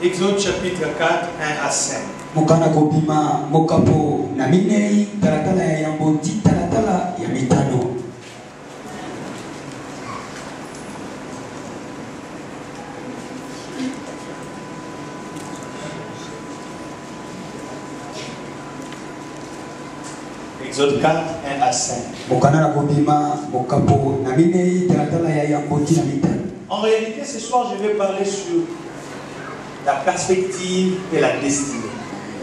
Exode chapitre 4, 1 à 5. Mokana kopima mokapo na minei talatala ya yamboti talatala ya mitano. Exode 4, 1 à 5. Mokana kopima mokapo na minei talatala ya yamboti na mitano. En réalité, ce soir, je vais parler sur la perspective et la destinée.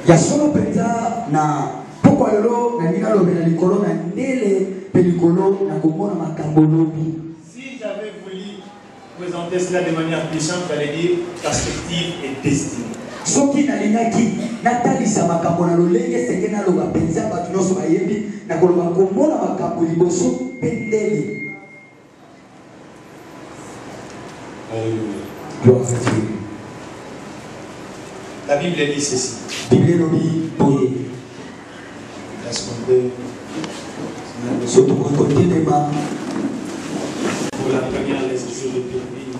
Yasono penza na pokwa lelo na nina lobe na likolo na ndele pe likolo na komona makambo lobi. Si j'avais voulu présenter cela de manière plus simple, j'allais dire perspective et destinée. Soki na linaki natalisa makambo na lolenge senge na loba penza batu nyonso bayebi na koloba komona makambo liboso pe ndele. Alléluia. Gloire à Dieu. La Bible dit ceci. Bible lobi boye. Est-ce qu'on peut Surtout quand on débat. Pour la première lecture de Bible.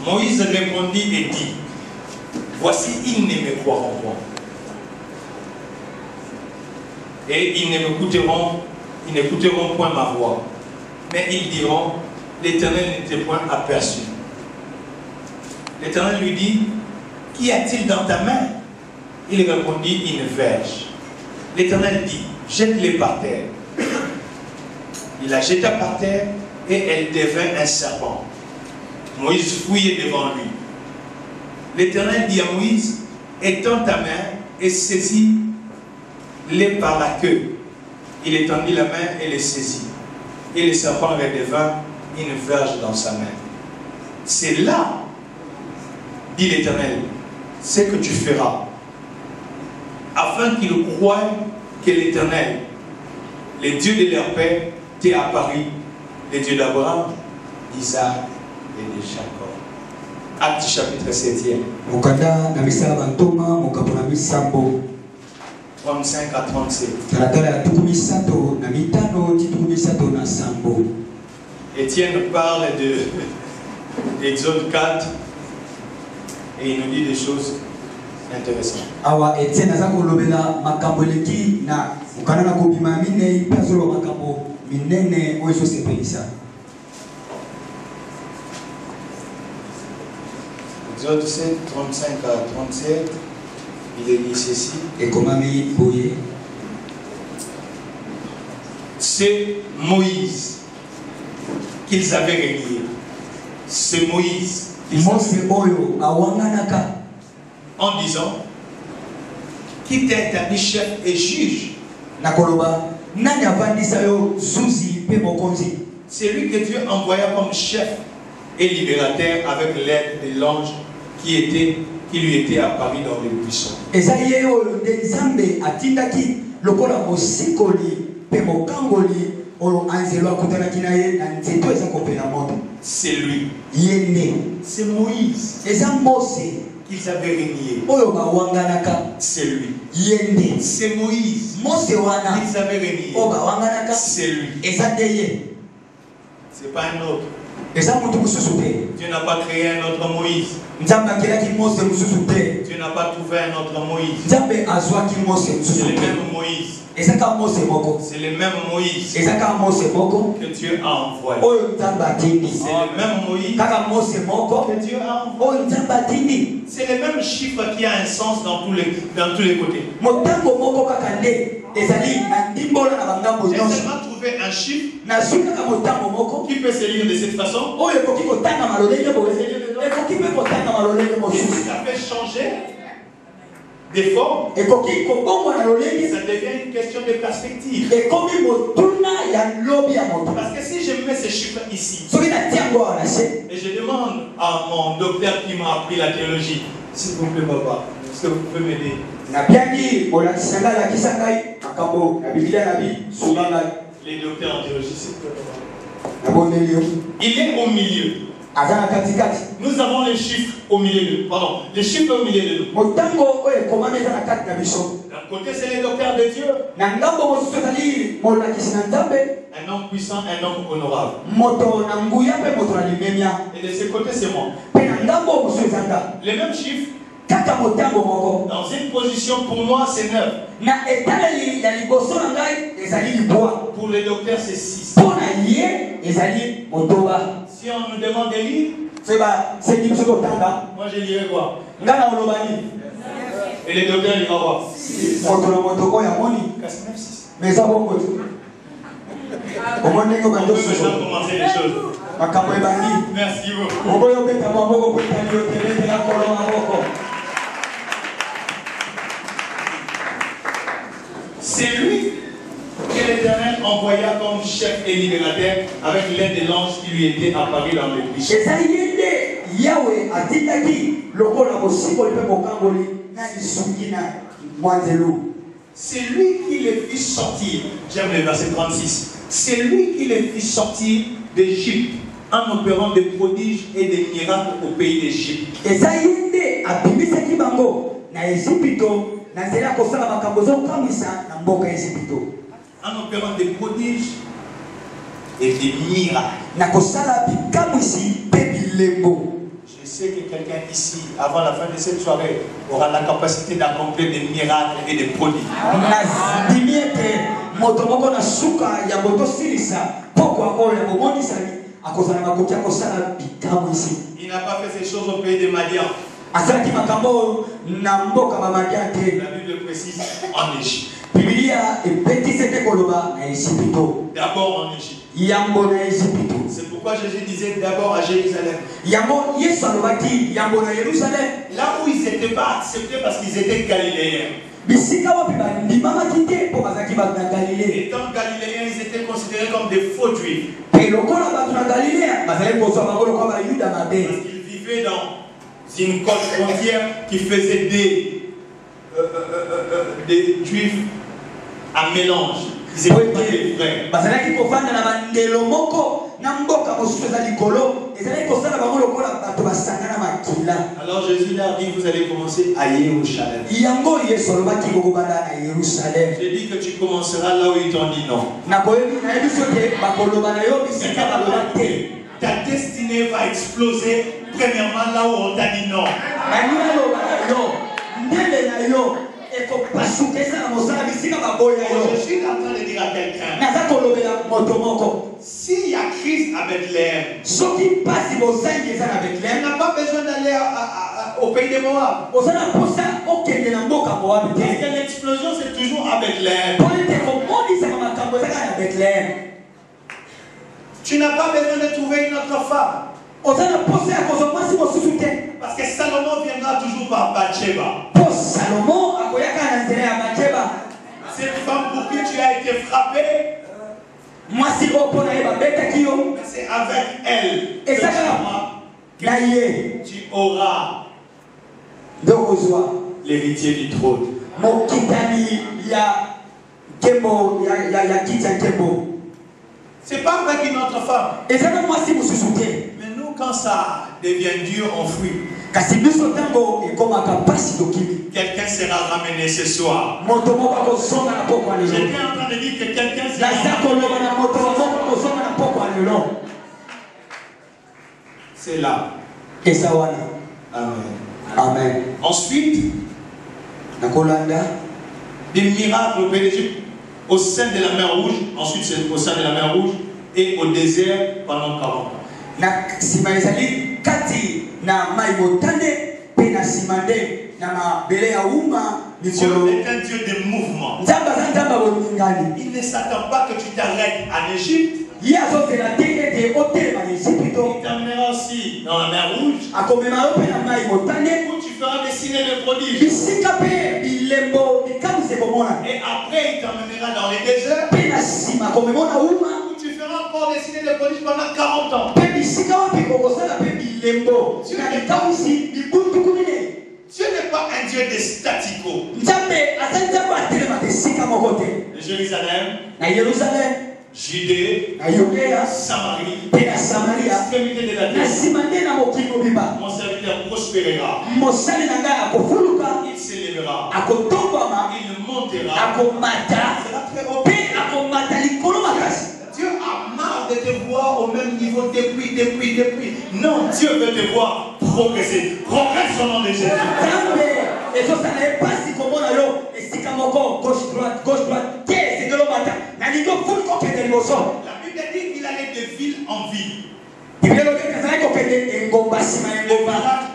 Moïse répondit et dit, voici, ils ne me croiront point. Et ils n'écouteront point ma voix. Mais ils diront, l'Éternel n'était point aperçu. L'Éternel lui dit, qu'y a-t-il dans ta main? Il répondit, une verge. L'Éternel dit, jette-les par terre. Il la jeta par terre et elle devint un serpent. Moïse fouillait devant lui. L'Éternel dit à Moïse, étends ta main et saisis-les par la queue. Il étendit la main et les saisit. Et le serpent redevint une verge dans sa main. C'est là, dit l'Éternel, ce que tu feras, afin qu'ils croient que l'Éternel, le Dieu de leur père, t'est apparu, le Dieu d'Abraham, d'Isaac et de Jacob. Acte chapitre 7e. 35 à 37. Étienne parle d'Exode 4 et il nous dit des choses intéressantes. Awa Etienne azako lobela makambo leki na ukana ko bima mine pasolo makambo minene oyo sepelisa. Exode 7, 35 à 37, il est dit ceci. Et comment boye? C'est Moïse qu'ils avaient renié. C'est Moïse. En disant, qui t'a établi chef et juge. C'est lui que Dieu envoya comme chef et libérateur avec l'aide de l'ange qui lui était apparu dans le buisson. C'est lui. C'est Moïse qu'ils avaient renié. C'est lui. C'est Moïse qu'ils avaient renié. C'est lui. C'est pas un autre. Dieu n'a pas créé un autre Moïse. Dieu n'a pas trouvé un autre Moïse. C'est le même Moïse. C'est le même Moïse que Dieu a envoyé. C'est le même Moïse que Dieu a envoyé. C'est le même chiffre qui a un sens dans tous les côtés. J'ai seulement trouvé un chiffre qui peut se lire de cette façon. Ça fait changer des formes. Ça devient une question de perspective. Parce que si je mets ce chiffre ici, et je demande à mon docteur qui m'a appris la théologie, s'il vous plaît, papa, est-ce que vous pouvez m'aider? Les docteurs en théologie, s'il vous plaît, papa. Il est au milieu. Nous avons les chiffres au milieu de nous. Pardon, les chiffres au milieu de nous. D'un côté, c'est les docteurs de Dieu. Un homme puissant, un homme honorable. Et de ce côté, c'est moi. Les mêmes chiffres. Dans une position, pour moi, c'est 9. Pour les docteurs, c'est 6. Si on nous demande des livres, moi je lirai quoi? Et les docteurs, ils vont voir. Mais ça va on peut maintenant commencer les choses. Merci beaucoup. C'est lui que l'Éternel envoya comme chef et libérateur avec l'aide de l'ange qui lui était apparu dans le buisson. C'est lui qui les fit sortir. J'aime le verset 36. C'est lui qui les fit sortir d'Égypte en opérant des prodiges et des miracles au pays d'Égypte. En opérant des prodiges et des miracles. Je sais que quelqu'un ici, avant la fin de cette soirée, aura la capacité d'accomplir des miracles et des prodiges. Il n'a pas fait ces choses au pays de Madian. La Bible précise en Égypte. D'abord en Égypte. C'est pourquoi Jésus disait d'abord à Jérusalem. Là où ils n'étaient pas acceptés parce qu'ils étaient galiléens. Étant galiléens, ils étaient considérés comme des faux juifs. Parce qu'ils vivaient dans une côte frontière qui faisait des juifs à mélange. Ils étaient pas des frères. Alors Jésus leur dit, vous allez commencer à Jérusalem. J'ai dit que tu commenceras là où ils t'ont dit non. Ta destinée va exploser premièrement là où on t'a dit non. Je suis en train de dire à quelqu'un, s'il y a crise à Bethléem, tu n'as pas besoin d'aller au pays de Moab. Parce que l'explosion c'est toujours à Bethléem. Tu n'as pas besoin de trouver une autre femme. Parce que Salomon viendra toujours par Bathsheba. Cette femme pour qui tu as été frappé, c'est avec elle que tu auras l'héritier du trône. C'est pas avec une autre femme. Mais nous, quand ça devient dur, on fuit. Quelqu'un sera ramené ce soir. J'étais en train de dire que quelqu'un sera ramené. C'est là. Amen. Amen. Ensuite, des miracles au pays d'Égypte, au sein de la mer Rouge, ensuite c'est au sein de la mer Rouge et au désert pendant 40 ans. Dieu est un Dieu de mouvement. Il ne s'attend pas que tu t'arrêtes en Égypte. Il t'emmènera aussi dans la mer Rouge où tu feras dessiner le prodige. Et après il t'emmènera dans les déserts où tu feras encore dessiner le prodige pendant 40 ans. Dieu n'est pas un Dieu de statico. Jérusalem, Judée, Samarie, l'extrémité de la terre. Mon serviteur prospérera. Il s'élèvera. Il montera. Il sera très haut. Dieu niveau depuis. Non, Dieu veut te voir progresser. Progresse au nom de Jésus. Et ça n'est pas si comme on a l'eau, et si comme on gauche, droite, c'est de l'eau matin. La Bible dit qu'il allait de ville en ville. De village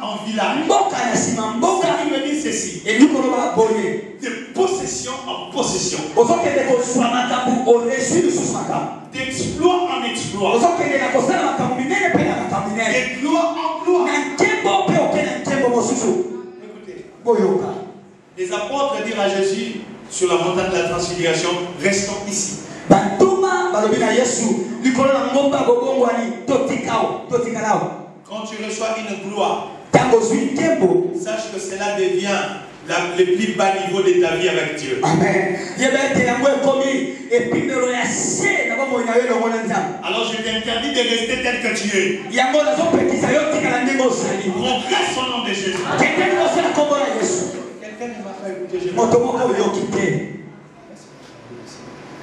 en village. Ce qui veut dire ceci. De possession en possession. D'exploit en exploit. De gloire en gloire. Écoutez. Les apôtres dirent à Jésus sur la montagne de la transfiguration, restons ici. Quand tu reçois une gloire, sache que cela devient le plus bas niveau de ta vie avec Dieu. Amen. Alors je t'interdis de rester tel que tu es. Progresse au nom de Jésus. Quelqu'un ne m'a pas écouté.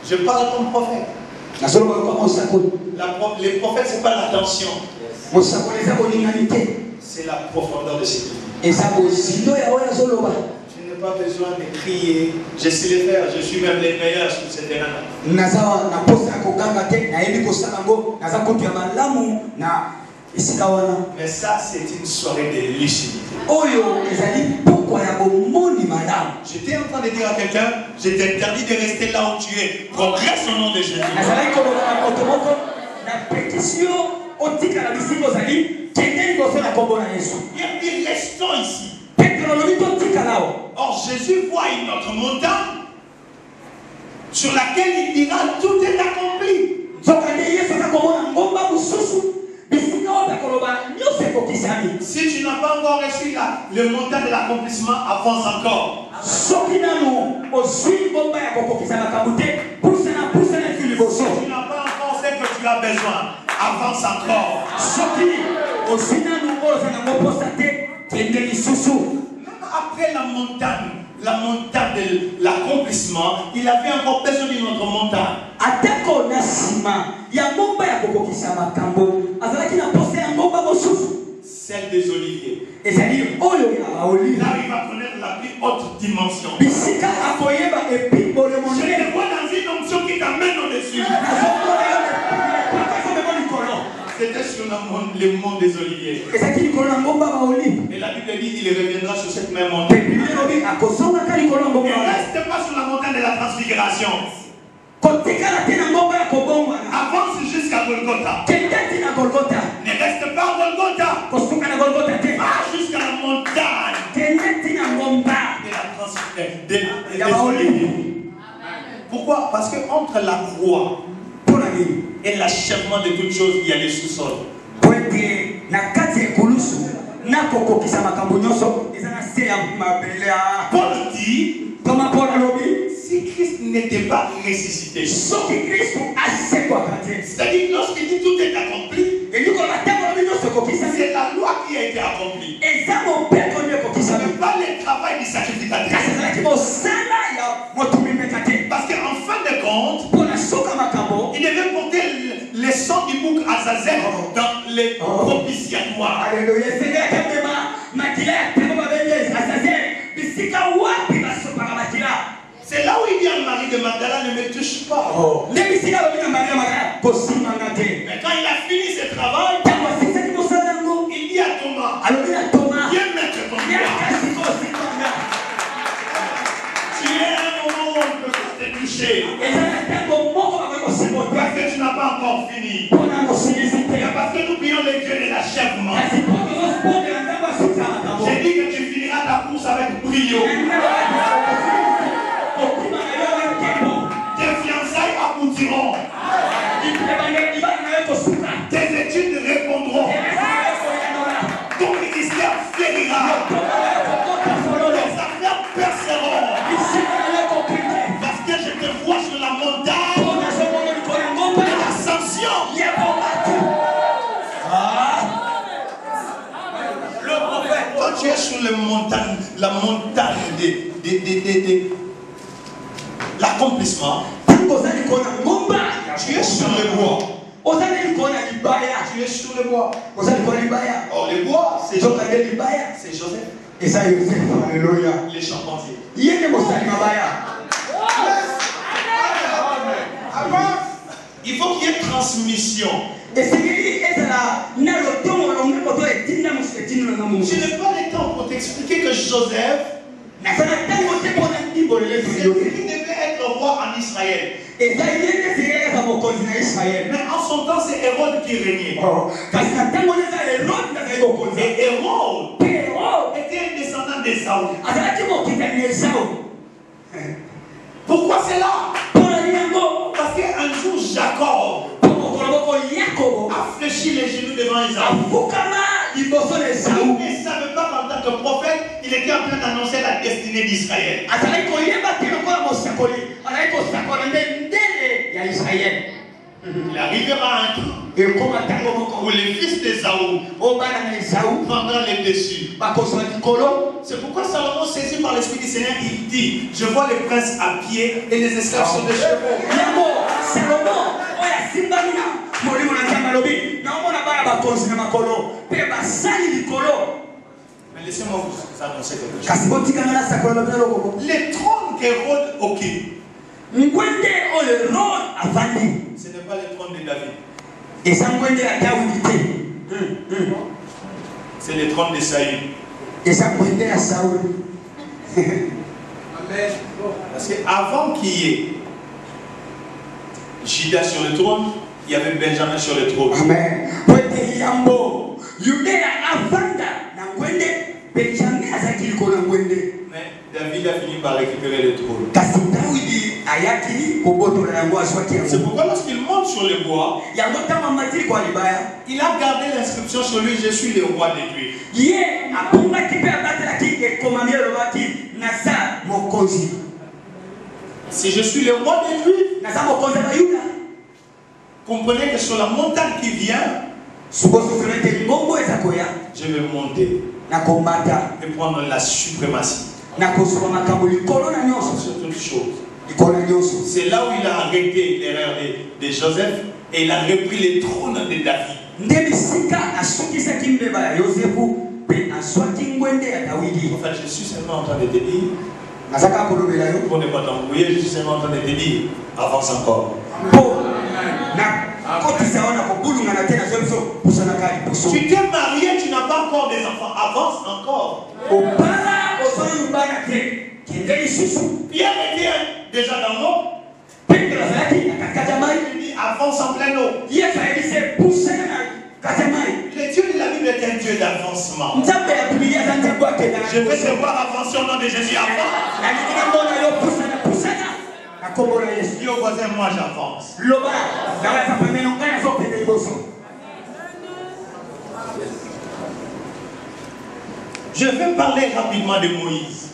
Je parle comme prophète. Les prophètes, ce n'est pas l'attention. C'est la profondeur de ce qu'il dit. Je n'ai pas besoin de crier. Je sais le faire. Je suis même les meilleurs sur ce terrain. Mais ça, c'est une soirée de lucidité. J'étais en train de dire à quelqu'un, je t'interdis de rester là où tu es. Progresse au nom de Jésus. Il dit, restons ici. Or, Jésus voit une autre montagne sur laquelle il dira, tout est accompli. Si tu n'as pas encore reçu le montant de l'accomplissement, avance encore. Si tu n'as pas encore ce que tu as besoin, avance encore. Même après la montagne de l'accomplissement, il avait encore besoin d'une autre montagne. Celle des oliviers. Là, il va connaître la plus haute dimension. Je te vois dans une onction qui t'amène au-dessus. C'était sur le mont des oliviers. Et la Bible dit qu'il reviendra sur cette même montagne. Ne reste pas sur la montagne de la transfiguration. Avance jusqu'à Golgotha. Ne reste pas à Golgotha. Va jusqu'à la montagne de la transfiguration. Pourquoi? Parce que entre la croix et l'achèvement de toutes choses, il y a les sous-sols. Paul dit, si Christ n'était pas ressuscité, c'est-à-dire lorsqu'il dit tout est accompli, c'est la loi qui a été accomplie. Mais pas le travail du sacrificateur. Parce qu'en fin de compte, il devait porter le sang du bouc Azazel dans les propitiatoires. C'est là où il dit à Marie de Magdala, ne me touche pas. Mais quand il a fini ce travail, il dit à Thomas, viens mettre ton doigt. Tu es à un moment où on ne peut pas te toucher. Parce que tu n'as pas encore fini. Parce que nous prions les dieux de l'achèvement. J'ai dit que tu finiras ta course avec brio. Tes fiançailles aboutiront. Tes études répondront. Ton ministère fleurira. Tes affaires perceront. Parce que je te vois sur la montagne de l'ascension. Le prophète, quand tu es sur la montagne de l'accomplissement, tu es sur le bois. Tu es sur le bois. Or le bois, c'est Joseph. Et ça, Joseph, alléluia. Les charpentiers. Il faut qu'il y ait transmission. Je n'ai pas le temps pour t'expliquer que Joseph, il devait être roi en Israël. Mais en son temps, c'est Hérode qui régnait. Et Hérode était un descendant d'Ésaü. Pourquoi c'est là? Parce qu'un jour, Jacob a fléchi les genoux devant Ésaü. Il ne savait pas qu'en tant que prophète, il était en train d'annoncer la destinée d'Israël. Il arrivera un temps où les fils d'Ésaü prendront les dessus. C'est pourquoi Salomon, saisi par l'Esprit du Seigneur, il dit: je vois les princes à pied et les esclaves sur des chevaux. Mais laissez-moi vous annoncer quelque chose. Les trônes qu'Hérode occupe, ce n'est pas le trône de David. C'est le trône de Saül. Parce qu'avant qu'il y ait Judas sur le trône, il y avait Benjamin sur le trône. Amen. Mais David a fini par récupérer le trône. C'est pourquoi lorsqu'il monte sur le bois, il a gardé l'inscription sur lui: je suis le roi de Dieu. Si je suis le roi de Dieu, comprenez que sur la montagne qui vient, je vais monter et prendre la suprématie sur toutes choses. C'est là où il a arrêté l'erreur de Joseph et il a repris le trône de David. En fait, je suis seulement en train de te dire, pour ne pas t'embrouiller, je suis seulement en train de te dire, avance encore. Tu t'es marié, tu n'as pas encore des enfants, avance encore. Pierre était déjà dans l'eau. Il dit avance en pleine eau. Le Dieu de la Bible est un Dieu d'avancement. Je vais te voir avancer au nom de Jésus. Dis au voisin: moi j'avance. Je vais parler rapidement de Moïse.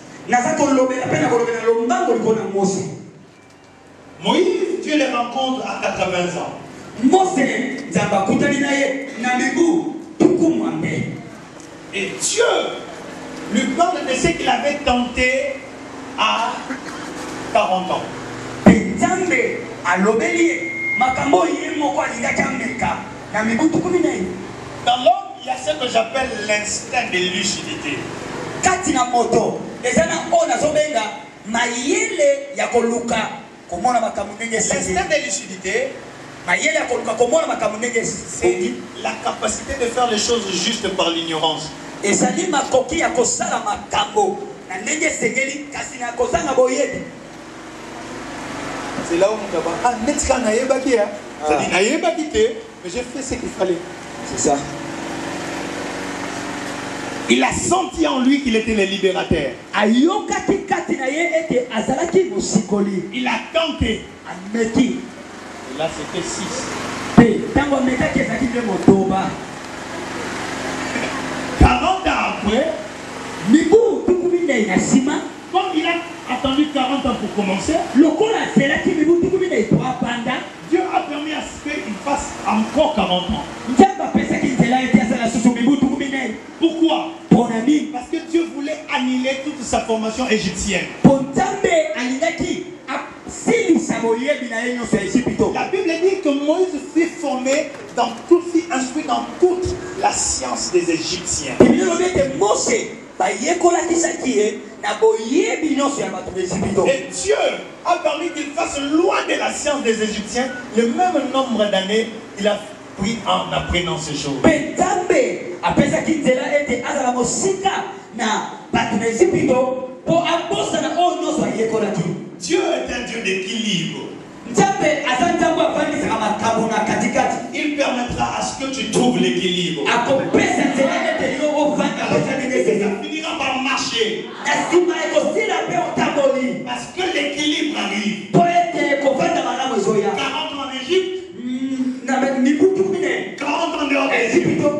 Moïse, Dieu les rencontre à 80 ans. Et Dieu lui parle de ce qu'il avait tenté à 40 ans. Dans l'homme, il y a ce que j'appelle l'instinct de lucidité. L'instinct de lucidité, c'est la capacité de faire les choses justes par l'ignorance. C'est là où on va mais j'ai fait ce qu'il fallait. C'est ça. Il a senti en lui qu'il était le libérateur. Il a tenté. Et là, c'était 6. 40 ans après, comme il a attendu 40 ans pour commencer, Dieu a permis à ce qu'il fasse encore 40 ans. Pourquoi? Parce que Dieu voulait annuler toute sa formation égyptienne. La Bible dit que Moïse fut formé fut instruit dans toute la science des Égyptiens. Et Dieu a permis qu'il fasse loin de la science des Égyptiens le même nombre d'années il a pris en apprenant ces choses. Dieu est un Dieu d'équilibre. Il permettra à ce que tu trouves l'équilibre. Ça finira par marcher. Parce que l'équilibre arrive. 40 ans en Égypte, 40 ans dehors d'Égypte. Donc,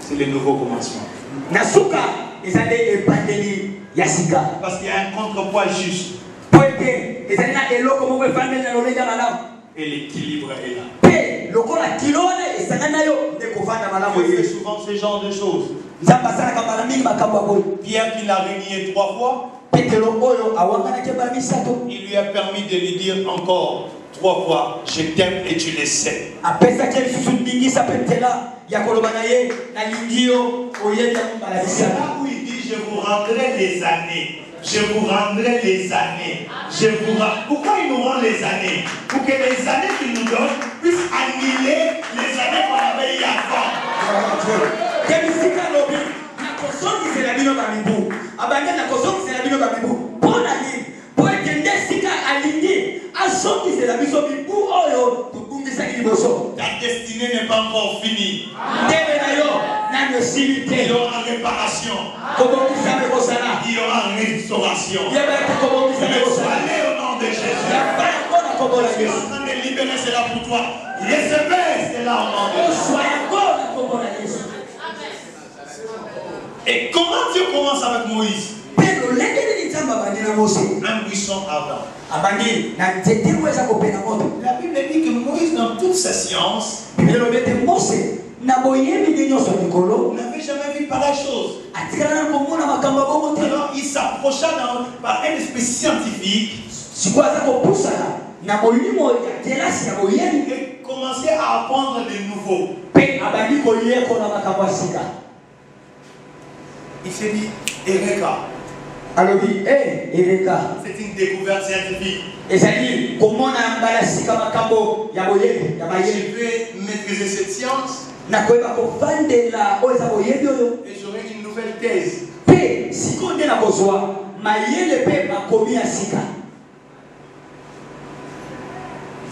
c'est le nouveau commencement. Parce qu'il y a un contrepoids juste. Et l'équilibre est là. On fait souvent ce genre de choses. Pierre qui l'a régné 3 fois, il lui a permis de lui dire encore 3 fois, je t'aime et tu le sais. C'est là où il dit, je vous rendrai les années. Je vous rendrai les années. Pourquoi il nous rend les années? Pour que les années qu'il nous donne puissent annuler les années qu'on avait eu avant. Ta destinée n'est pas encore finie. Il y aura réparation. Il y aura restauration. Allez au nom de Jésus. Ce qui est en train de libérer cela pour toi. Recevez cela au nom de Jésus. Et comment Dieu commence avec Moïse? Un buisson ardent. La Bible dit que Moïse, dans toute sa science, n'avait jamais vu pareille chose. Alors il s'approcha par un esprit scientifique et commençait à apprendre de nouveau. Il s'est dit, Eureka. C'est une découverte scientifique. Je vais maîtriser cette science. Et j'aurai une nouvelle thèse.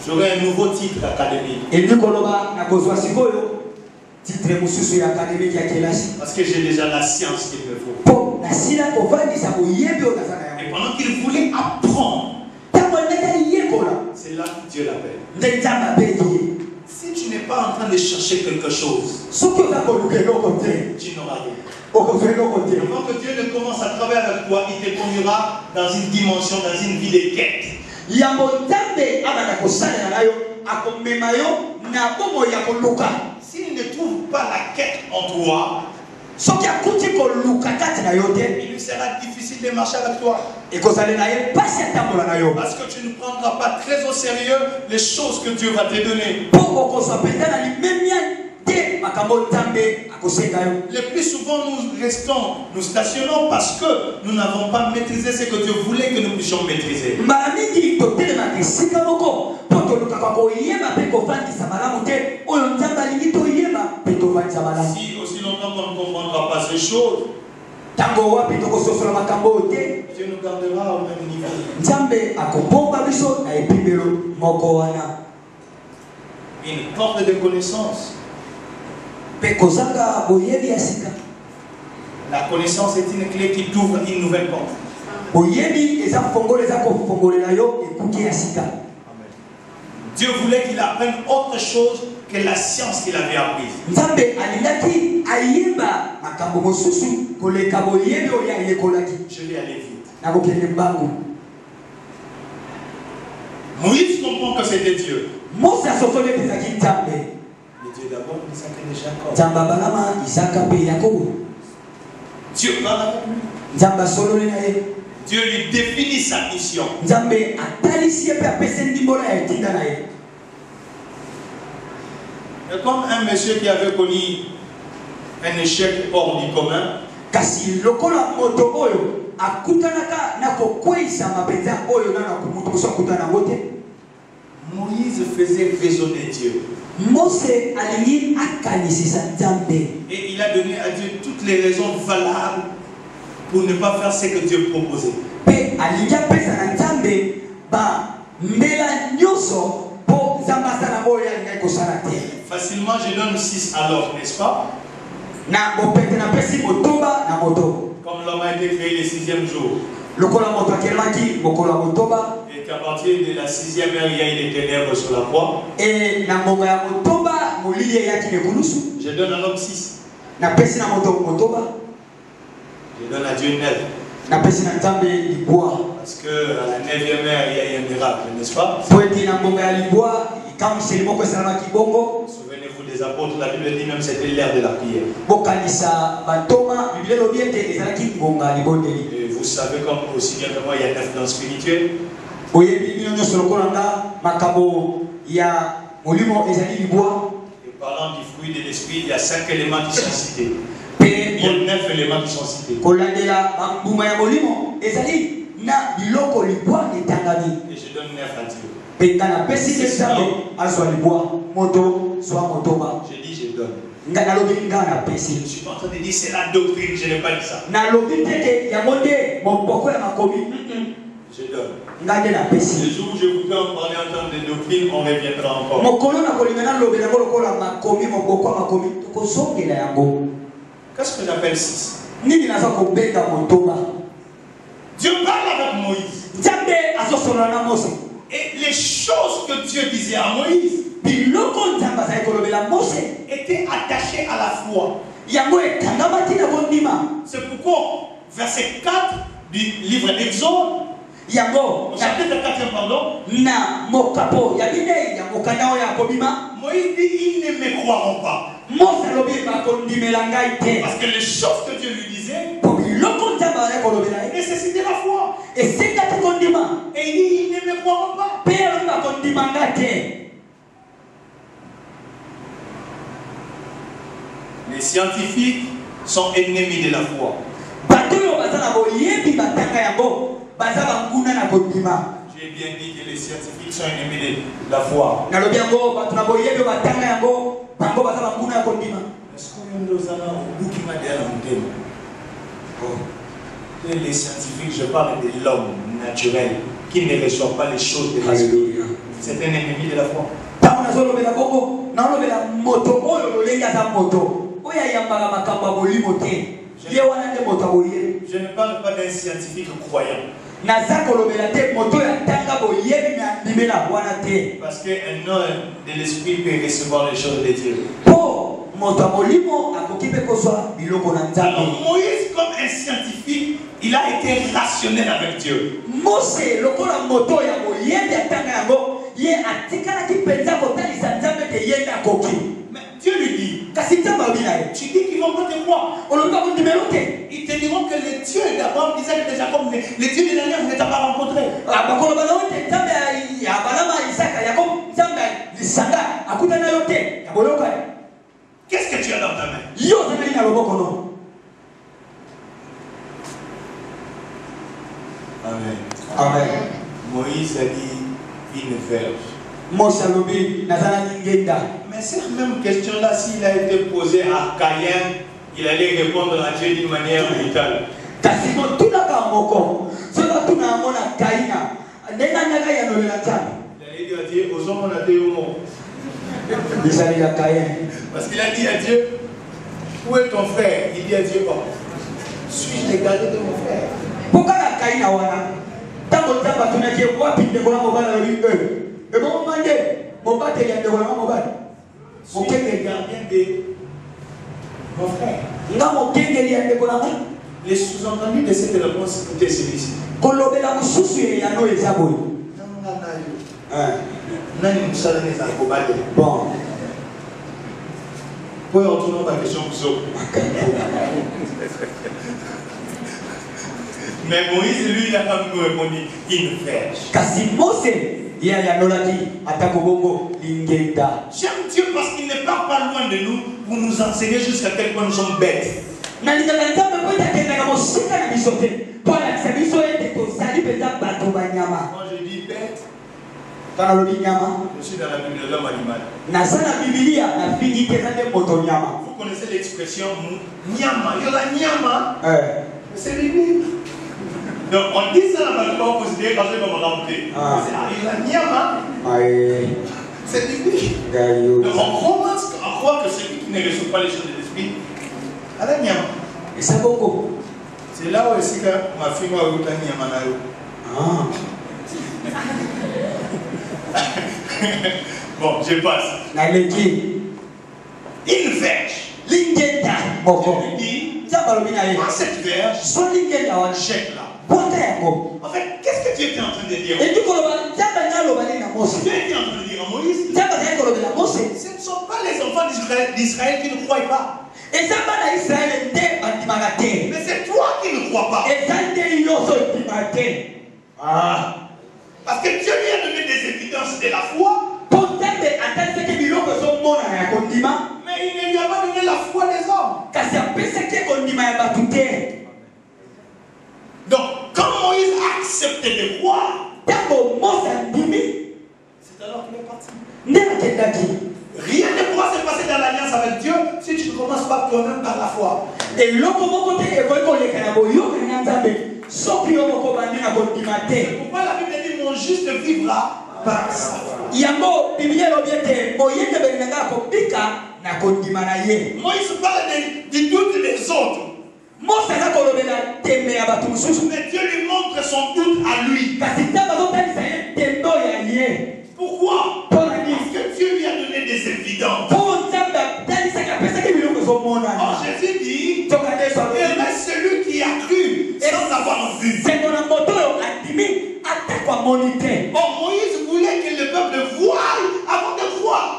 J'aurai un nouveau titre académique. Parce que j'ai déjà la science qu'il me faut. Et pendant qu'il voulait apprendre, c'est là que Dieu l'appelle. Si tu n'es pas en train de chercher quelque chose, tu n'auras rien. Avant que Dieu ne commence à travailler avec toi, il te conduira dans une dimension, dans une vie de quête. S'il ne trouve pas la quête en toi, il lui sera difficile de marcher avec toi. Parce que tu ne prendras pas très au sérieux les choses que Dieu va te donner. Le plus souvent, nous stationnons parce que nous n'avons pas maîtrisé ce que Dieu voulait que nous puissions maîtriser. Si aussi longtemps qu'on ne comprendra pas ces choses, Dieu nous gardera au même niveau. Une porte de connaissance. La connaissance est une clé qui t'ouvre une nouvelle porte. Dieu voulait qu'il apprenne autre chose que la science qu'il avait apprise. Je vais aller vite. Moïse comprend que c'était Dieu. Le Dieu d'abord, Isaac et Jacob. Nzamba balama Isaka pe Yakobo. Dieu parle avec lui. Nzamba solole na ye. Dieu lui définit sa mission. Nzambe atalisi pe apesa ndimbola ya tinda na ye. Et comme un monsieur qui avait connu un échec hors du commun, kasi lokola moto oyo akutanaka na kokweisa mapenza oyo na kumutu so akutana wote. Moïse faisait raisonner Dieu. Mose alingi akanisisa Nzambe. Et il a donné à Dieu toutes les raisons valables pour ne pas faire ce que Dieu proposait. Pe alingi apesa na Nzambe ba mbela nyoso po Nzamba sana oyo alingi kosala te. Facilement, je donne 6 alors, n'est-ce pas? Na bopete na pesi motoba na moto. Comme l'homme a été créé le 6e jour. Lokola moto akelmaki mokolo motoba. Et qu'à partir de la 6e heure, il y a eu des ténèbres sur la croix. Et na mongo ya motoba molili yaki nekulusu. Je donne à l'homme 6. Na pesi na moto motoba. Je donne à Dieu 9. Na pesi na Nzambe libwa. Parce qu'à la 9e heure, il y a eu un miracle, n'est-ce pas? Poeti na mongo ya libwa kama selimo salama kibongo. Souvenez-vous des apôtres, la Bible dit même c'était l'ère de la prière. Bokanisa batoma Bible lobiete ezalaki ngonga libondeli. Et vous savez comme aussi bien que moi, il y a 9 dons spirituels. Oyebi bino nyonso lokola nga makabo ya molimo ezali libwa. Et parlant du fruit de l'esprit, il y a 5 éléments qui sont cités. Il y a 9 éléments qui sont cités. Kolandela bambuma ya molimo ezali na biloko libwa etangami. Et je donne 9 à Dieu. Pengana pesi Nzambe azwa libwa moto swa motoba. Je dis je donne. Nga lobi nga na pesi. Je ne suis pas en train de dire c'est la doctrine, je n'ai pas dit ça. Na lobi tete ya monde moboko ya makomi. Je donne. Nga de na pesi. Le jour où je voudrais en parler en termes de doctrine, on reviendra encore. Mokolo na kolingana lobi na lokola makomi moboko ya makomi tokosongela yango. Qu'est-ce que j'appelle 6? Nini naza kobenga motoba. Dieu parle avec Moïse. Nzambe azosolola na Mose. Et les choses que Dieu disait à Moïse biloko Nzambe azali kolobela Mose étaient attachées à la foi. Yango ekangamaki na kondima. C'est pourquoi verset 4 du livre d'Exode, yango au chapitre 4, pardon, na mokapo ya bidei ya mokanda ya kobima. Moïse dit ils ne me croiront pas. Mose alobi bakondimela ngai te. Parce que les choses que Dieu lui disait biloko Nzambe azali kolobela nécessitaient la foi. esengaki kondima. Et il dit ils ne me croiront pas. Pe alobi bakondima ngai te. Les scientifiques sont ennemis de la foi. J'ai bien dit que les scientifiques sont ennemis de la foi. Est-ce qu'on nous a les scientifiques, je parle de l'homme naturel qui ne reçoit pas les choses de l'esprit. C'est un ennemi de la foi. Je ne parle pas d'un scientifique croyant. Parce qu'un homme de l'esprit peut recevoir les choses de Dieu. Alors Moïse, comme un scientifique, il a été rationnel avec Dieu. Mais Dieu lui dit, tu dis qu'ils ne vont pas te croire. Ils te diront que le Dieu d'Abraham, d'Isaac et de Jacob, le Dieu de l'Alliance ne t'a pas rencontré. Qu'est-ce que tu as dans ta main? Amen. Amen. Moïse a dit une verge. Mais cette même question-là, s'il a été posé à Caïn, il allait répondre à Dieu d'une manière brutale. Il allait dire à Dieu, aux hommes on a dit au monde. Parce qu'il a dit à Dieu, où est ton frère? Il dit à Dieu, oh, suis-je l'égalé de mon frère? Suis le gardien de mon frère. Les sous-entendus de cette réponse étaient celui-ci. Bon. Pour retourner ta question, mais Moïse, lui, il a quand même répondu une verge. J'aime Dieu parce qu'il ne part pas loin de nous pour nous enseigner jusqu'à quel point nous sommes bêtes. Quand je dis bête, je suis dans la Bible de l'homme animal. Vous connaissez l'expression nyama, yola nyama, c'est biblique. Donc on dit ça dans le corps considéré quand je vais me remplir. Yola nyama, c'est biblique. Donc on croit que celui qui ne reçoit pas les choses de l'esprit, a la nyama. Et ça beaucoup. C'est là où est-ce que ma fille m'a eu la nyama na yo. Bon, je passe. Une verge. Je lui dis, dans cette verge, jette-la. En fait, qu'est-ce que Dieu était en train de dire? Dieu était en train de dire à Moïse, ce ne sont pas les enfants d'Israël qui ne croient pas. Mais c'est toi qui ne crois pas. Parce que Dieu lui a donné des évidences de la foi. Mais il ne lui a pas donné la foi des hommes. Donc, quand Moïse a accepté de croire, c'est alors qu'il est parti. Rien ne pourra se passer dans l'alliance avec Dieu si tu ne commences pas toi-même par la foi. C'est pourquoi la Bible dit mon juste vivra par ça. Moïse parle du doute des autres. Mais Dieu lui montre son doute à lui. Pourquoi? Parce que Dieu lui a donné des évidences. Alors Jésus dit, heureux celui qui a cru sans avoir vu. Or Moïse voulait que le peuple voie avant de croire.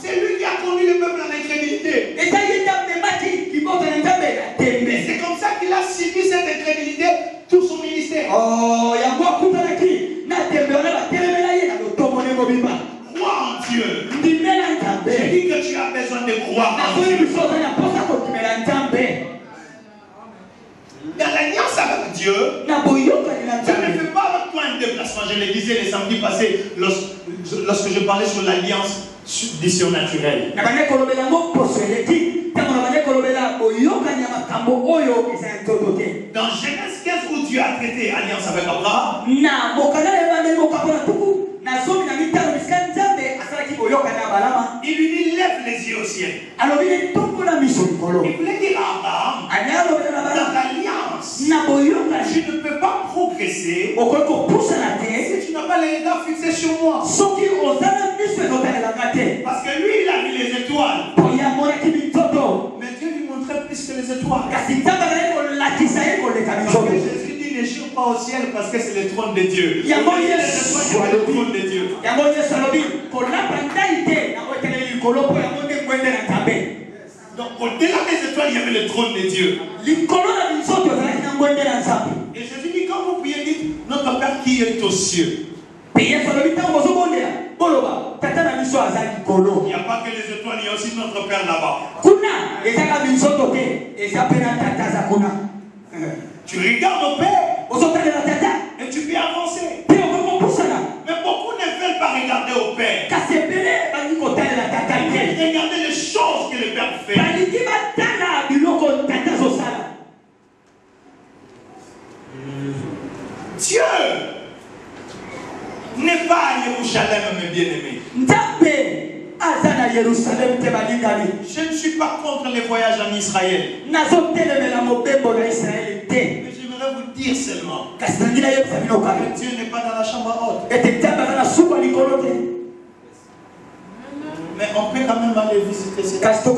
C'est lui qui a conduit le peuple à l'incrédulité. C'est comme ça qu'il a subi cette incrédulité tout son ministère. Crois en Dieu. Je dis que tu as besoin de croire en Dieu. Dans l'alliance avec Dieu, Dieu ne fait pas avec toi un déplacement. Je le disais les samedis passés lorsque je parlais sur l'alliance du surnaturel. Dans Genèse 15 où Dieu a traité alliance avec Abraham, il lui dit lève les yeux au ciel. Il voulait dire à Abraham, dans l'alliance, je ne peux pas progresser si tu n'as pas les regards fixés sur moi. Parce que lui il a vu les étoiles, mais Dieu lui montrait plus que les étoiles. Jésus dit ne jure pas au ciel parce que c'est le trône de Dieu. Le trône de Dieu. Donc au-delà des étoiles, il y avait le trône de Dieu. Et Jésus dit quand vous priez, dites notre Père qui est aux cieux. Il n'y a pas que les étoiles, il y a aussi notre Père là-bas. Tu regardes au Père et tu peux avancer. Mais beaucoup ne veulent pas regarder au Père. Regardez les choses que le Père fait. Dieu n'est pas à Jérusalem, mes bien-aimés. Je ne suis pas contre les voyages en Israël. Mais j'aimerais vous dire seulement que Dieu n'est pas dans la chambre haute. Mais on peut quand même aller visiter ces cas. Cela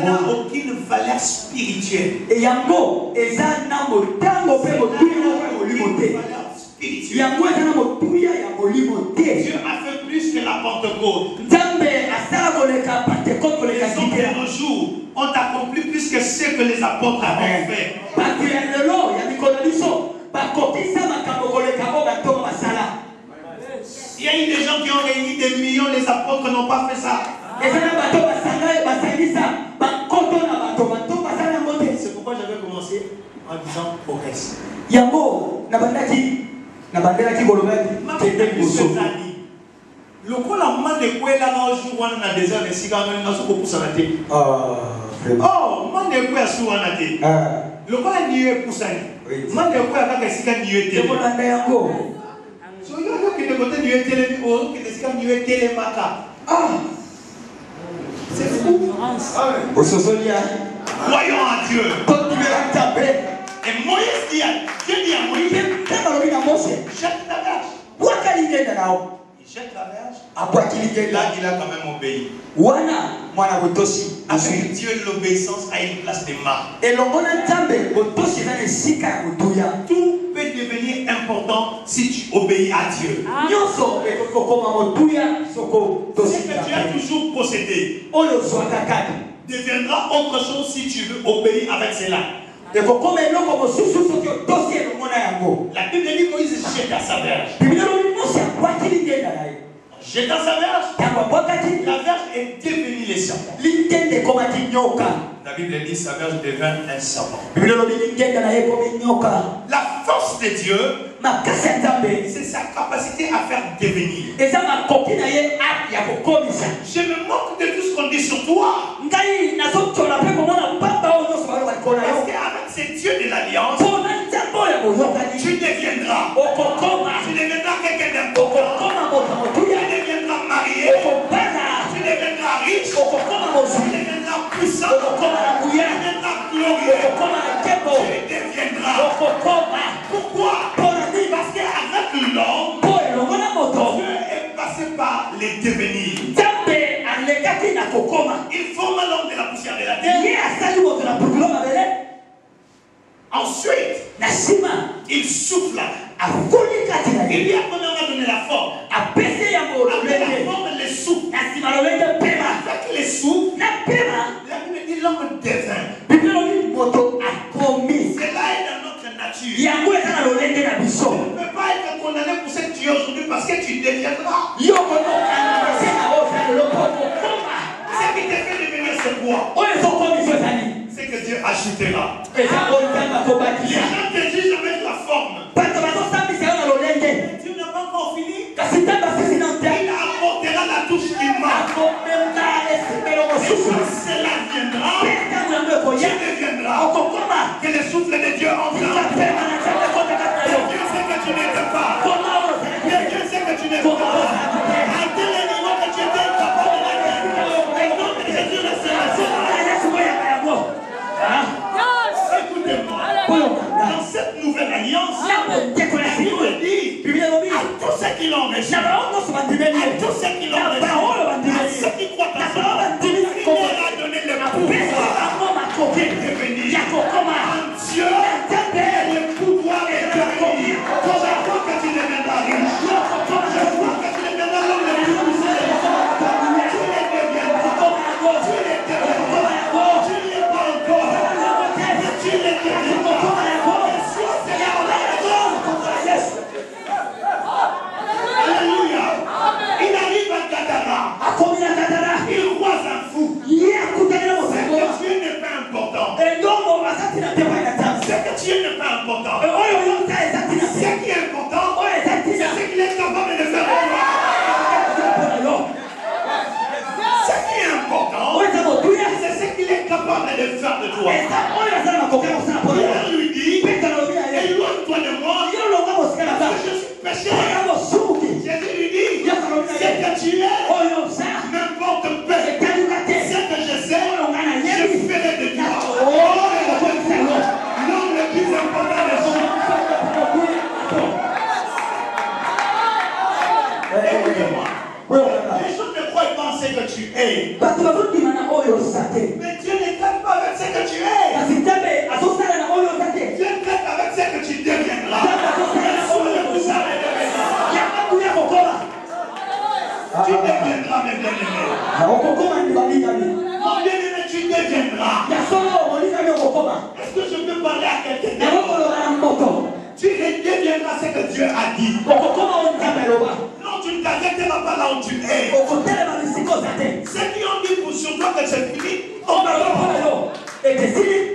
n'a aucune valeur spirituelle. spirituelle. Dieu a fait plus que la Pentecôte. Les hommes de nos jours ont accompli plus que ce que les apôtres avaient fait. Il y a eu des gens qui ont réuni des millions, les apôtres n'ont pas fait ça. C'est pourquoi j'avais commencé en disant progresse. Le coup la main de quoi là un jour on a des heures de cigare on a ce pour ça la tête. Oh, man de quoi sur on a tête. Le coup la nié pour ça. Man de quoi quand cigare nié tête. So yo qui de côté nié télé ou qui de cigare nié télé maka. C'est fou. Voyons à Dieu. Et Moïse dit à Dieu dit à Moïse, jette ta verge. Il jette la verge. Là, il a quand même obéi. Avec Dieu, l'obéissance a une place de marque. Tout peut devenir important si tu obéis à Dieu. Ce que tu as toujours possédé deviendra autre chose si tu veux obéir avec cela. La Bible dit Moïse jeta sa verge. Jetant sa verge, la verge est devenue les serpents. La Bible dit sa verge devint un serpent. La force de Dieu, c'est sa capacité à faire devenir. Je me moque de tout ce qu'on dit sur toi. Parce qu'avec ces dieux de l'alliance, tu deviendras quelqu'un d'important. Tu deviendras marié. Tu deviendras riche. Tu deviendras puissant. Tu deviendras glorieux. Tu deviendras. Pourquoi? Parce qu'avec l'homme, Dieu est passé par les devenirs. Il forme l'homme de la poussière de la terre. Ensuite, il souffle. Il lui a donné la forme. Après la forme, le souffle. Avec le souffle, la Bible dit l'homme devint. Cela est dans notre nature. Tu ne peux pas être condamné pour ce que tu es aujourd'hui parce que tu deviendras. Ce qui te fait devenir, c'est quoi? C'est que Dieu ajoutera. Les gens te jugent avec la forme. Dieu n'a pas encore fini. Il apportera la touche qui manque. Et quand cela viendra, Dieu deviendra. Que le souffle de Dieu entre. Dieu sait que tu n'étais pas. Dieu sait que tu n'es pas. À tel niveau que tu étais capable de la guerre. Et non, que Dieu le sait. Écoutez-moi, dans cette nouvelle alliance, la Bible dit à tous ceux qui l'ont reçu, à tous ceux qui l'ont reçu, à ceux qui croient en ça, il leur a donné le pouvoir de devenir en Dieu et le pouvoir de devenir. Je vois que tu deviendras riche. Je vois que tu deviendras l'homme le plus puissant de l'histoire. Tu les deviendras. Tu les deviendras. Tu n'y es pas encore. Tu les deviendras. Alléluia. Il arrive à Gadara. Il croise un fou. C'est que Dieu n'est pas important. C'est que Dieu n'est pas important. Ce qui est important, c'est ce qu'il est capable de faire de toi. Ce qui est important, c'est ce qu'il est capable de faire de toi. Il lui dit, éloigne-toi de moi, parce que je suis pécheur. Jésus lui dit, ce que tu es, n'importe peu. Ce que je sais, je ferai de toi. L'homme le plus important des hommes. Écoutez-moi. Les gens ne croient pas ce que tu es. Mais Dieu ne traite pas avec ce que tu es. Dieu traite avec ce que tu deviendras. bien-aimé. Mon bien-aimé, tu deviendras. Est-ce que je peux parler à quelqu'un d'autre? Tu deviendras ce que Dieu a dit. Non, tu ne t'arrêteras pas là où tu es. Ceux qui ont dit pour sur toi que c'est fini, on va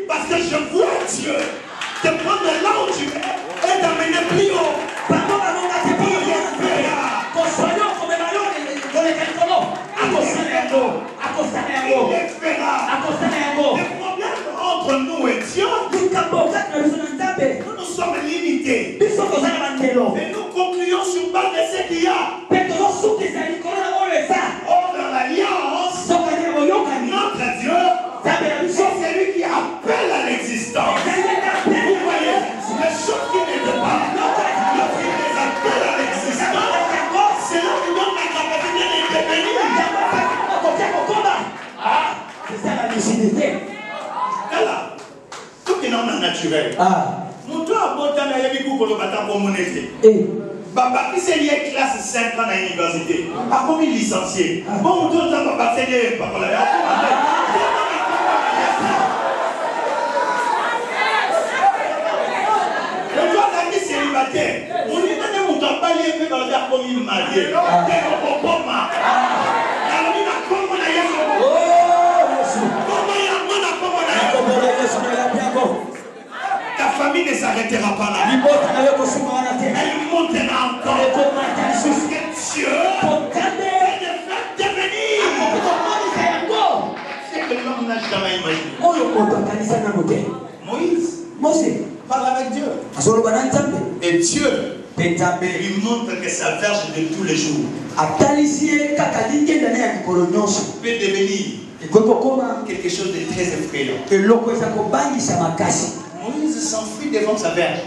parce que je vois Dieu te prendre là où tu es et t'amener plus haut. Les problèmes entre nous et Dieu, nous sommes limités. Et nous concluons sur base de ce qu'il y a. Or, dans l'alliance, notre Dieu, c'est lui qui appelle à l'existence. Vous voyez, les choses qui n'étaient pas, lorsqu'il les appelle à l'existence, c'est là qu'il donne la capacité d'intervenir. C'est ça la lucidité. Voilà. Tout est dans le naturel. Mon toit a beau temps d'aller du coup pour le bâtard pour mon été. Baba qui s'est lié classe 5 ans à l'université. A combien de licenciés? Bon, tout le temps, Baba s'est lié par la le toit là qui est célibataire. On lui donne mon temps pas lié dans le comme il marié. Ta famille ne s'arrêtera pas là. Elle montera encore. Parce que Dieu est devenir. C'est que l'homme n'a jamais imaginé. Moïse parle avec Dieu. Et Dieu lui montre que sa verge de tous les jours peut devenir quelque chose de très effrayant. Moïse s'enfuit devant sa verge.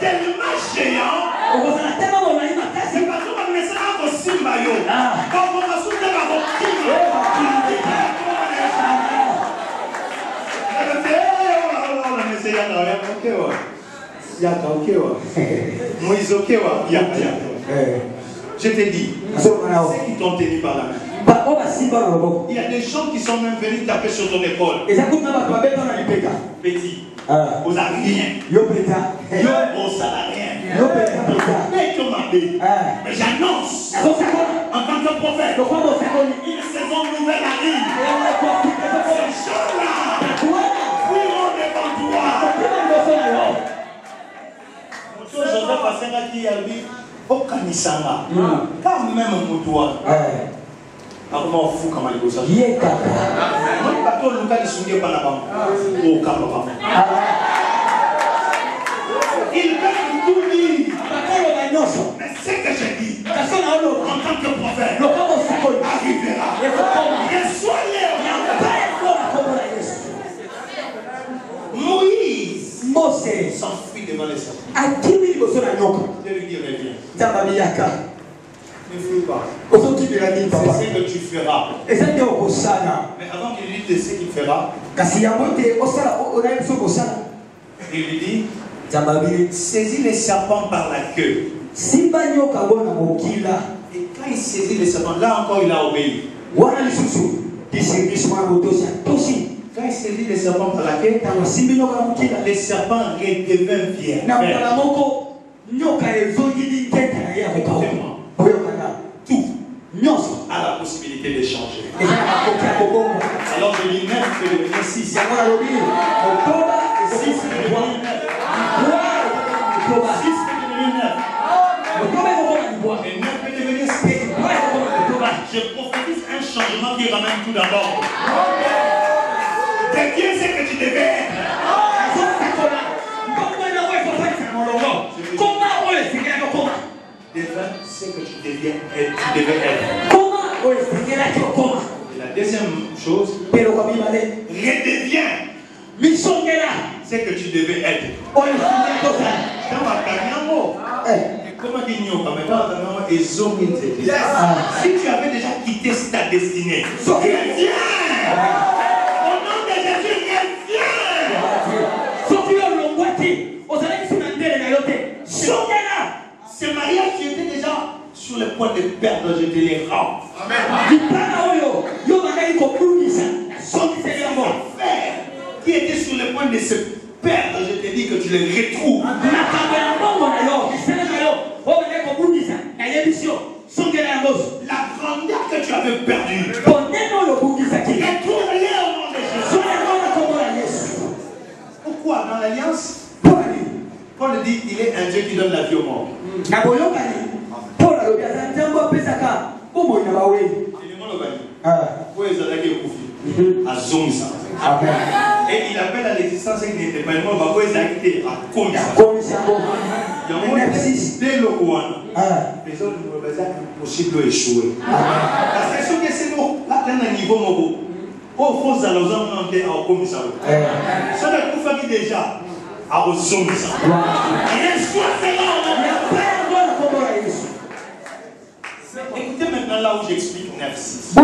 Tellement géant. C'est parce qu'on va mettre ça en Simbayo. Quand on va soulever la je te dis, ceux qui t'ont tenu par la main. Il y a des gens qui sont même venus taper sur ton épaule. Petit. Vous n'avez rien. Vous n'avez rien. Mais j'annonce en tant que prophète, une saison nouvelle arrive. Ces gens-là fuiront devant toi. Joseph Asenga qui a dit au Kanisanga, quand même mon doigt. Comment fou comme il bosse. Il est capable. Moi, pas tout le cas de souvenir par là-bas. Au capable. Il peut tout dire. Mais ce que je dis, en tant que prophète, arrivera. Reçois-les. Moïse s'enfuit devant les serpents. Je lui dis, reviens. Ne fuis pas. C'est ce que tu feras. Mais avant qu'il lui dise ce qu'il fera, il lui dit, saisis les serpents par la queue. Et quand il saisit les serpents, là encore il a obéi. Quand il saisit les serpents par la queue, les serpents redeviennent fiers. Tout a la possibilité de changer. Alors je dis 9 peut devenir 6. 6 peut devenir 9. 6 peut devenir 9. Et 9 peut devenir 6. Je prophétise un changement qui ramène tout d'abord. Deviens ce que tu devais être. Deviens ce que tu devais être. Et la deuxième chose, redeviens ce que tu devais être. Dans ma carrière, Comment dire non? Si tu avais déjà quitté ta destinée, reviens! Au nom de Jésus, reviens! Ce mariage qui était déjà sur le point de perdre, je te les rends. Amen. Qui était sur le point de se perdre, je te dis que tu les retrouves. La grandeur que tu avais perdue, retrouve-les au nom de Jésus. Pourquoi dans l'alliance, Paul dit qu'il est un Dieu qui donne la vie au monde. Et il appelle à l'existence qui n'était pas mort, dès le roi, les autres ne possible d'échouer. Parce que ce que c'est nous, là, un niveau mobile. Au fond, ça nous a monté à commissaire. Ce n'est pas fait déjà à Osomisa. Écoutez maintenant là où j'explique 9-6. Je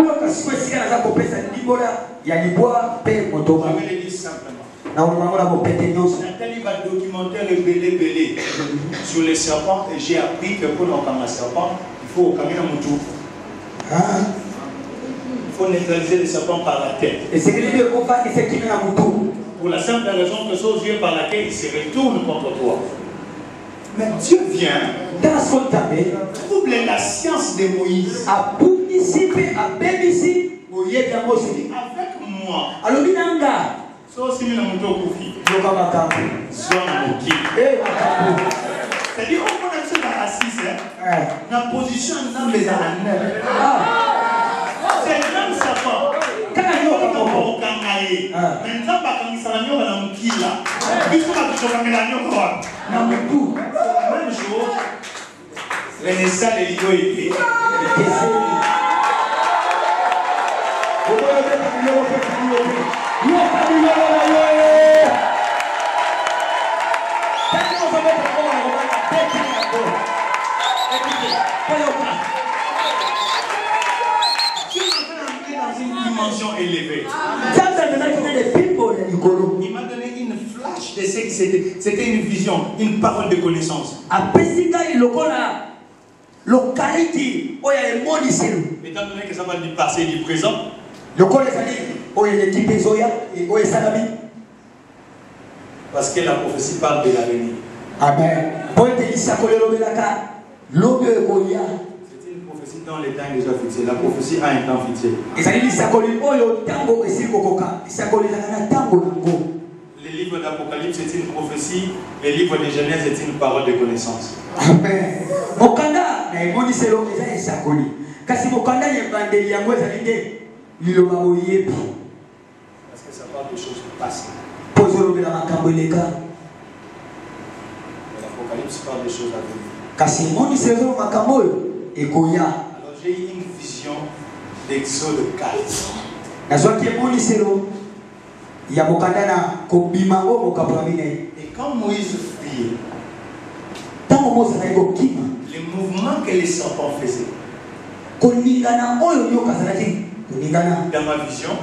vais le dire simplement. Nathalie va documentaire le belé sur les serpents et j'ai appris que pour l'encamer un serpent, il faut encamer un moutou. Il faut neutraliser les serpents par la tête. Pour la simple raison que ce yeux par laquelle il se retourne contre toi. Mais Dieu vient troubler la science de Moïse. Avec moi. C'est-à-dire, on connaît ça dans assise, dans la position de c'est le même sapin. Même jour, Vanessa et Lido étaient. Élevée. Il m'a donné une flash de ce que c'était une vision, une parole de connaissance. Étant donné que ça va du passé et du présent, parce que la prophétie parle de l'avenir. Amen. C'est une prophétie dans les temps déjà fixés. La prophétie a un temps fixé. Le livre d'Apocalypse c'est une prophétie. Le livre de Genèse c'est une parole de connaissance. Amen. Parce que ça parle de choses passées. L'Apocalypse parle des choses à venir. Alors j'ai eu une vision d'Exode 4. Et quand Moïse priait, les mouvements que les serpents faisaient, dans ma vision,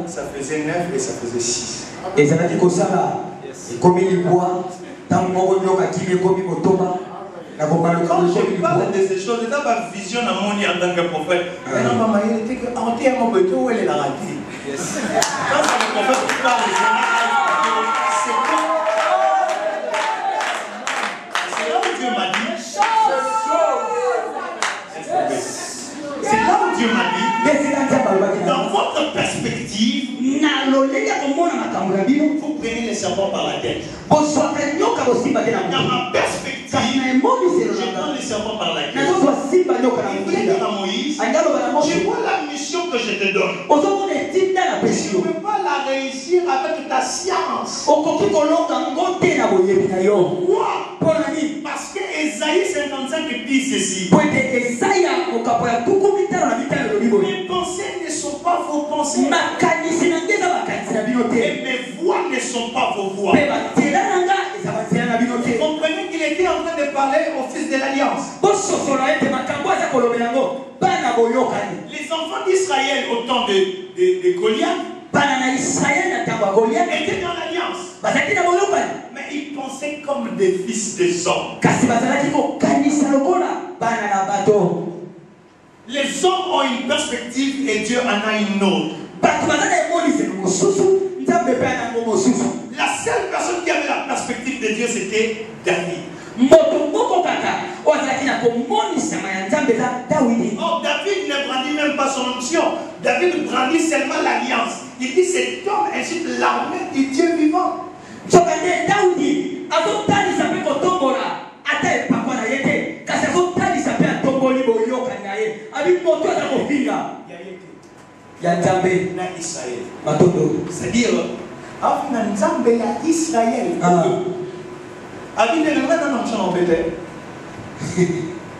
ça faisait 9 et ça faisait 6. Quand je parle de ces choses, c'est dans ma vision à mon en tant que prophète. Quand c'est le prophète qui parle, c'est là où Dieu m'a dit. C'est là où Dieu m'a dit. Dans votre perspective, vous prenez les serpents par la tête. Dans ma perspective, je prends les serpents par la tête. Il vient dire à Moïse, je vois la mission que je te donne. Tu ne peux pas la réussir avec ta science. Pourquoi? Parce que Ésaïe 55 dit ceci. Mes pensées ne sont pas vos pensées. Et mes voix ne sont pas vos voix. Vous comprenez qu'il était en train de parler fils de l'Alliance. Les enfants d'Israël au temps de Goliath étaient dans l'Alliance. Mais ils pensaient comme des fils des hommes. Les hommes ont une perspective et Dieu en a une autre. La seule personne qui avait la perspective de Dieu, c'était David. Or, David ne brandit même pas son onction. David brandit seulement l'alliance. Il dit cet homme incite l'armée du Dieu vivant. C'est-à-dire, Israël.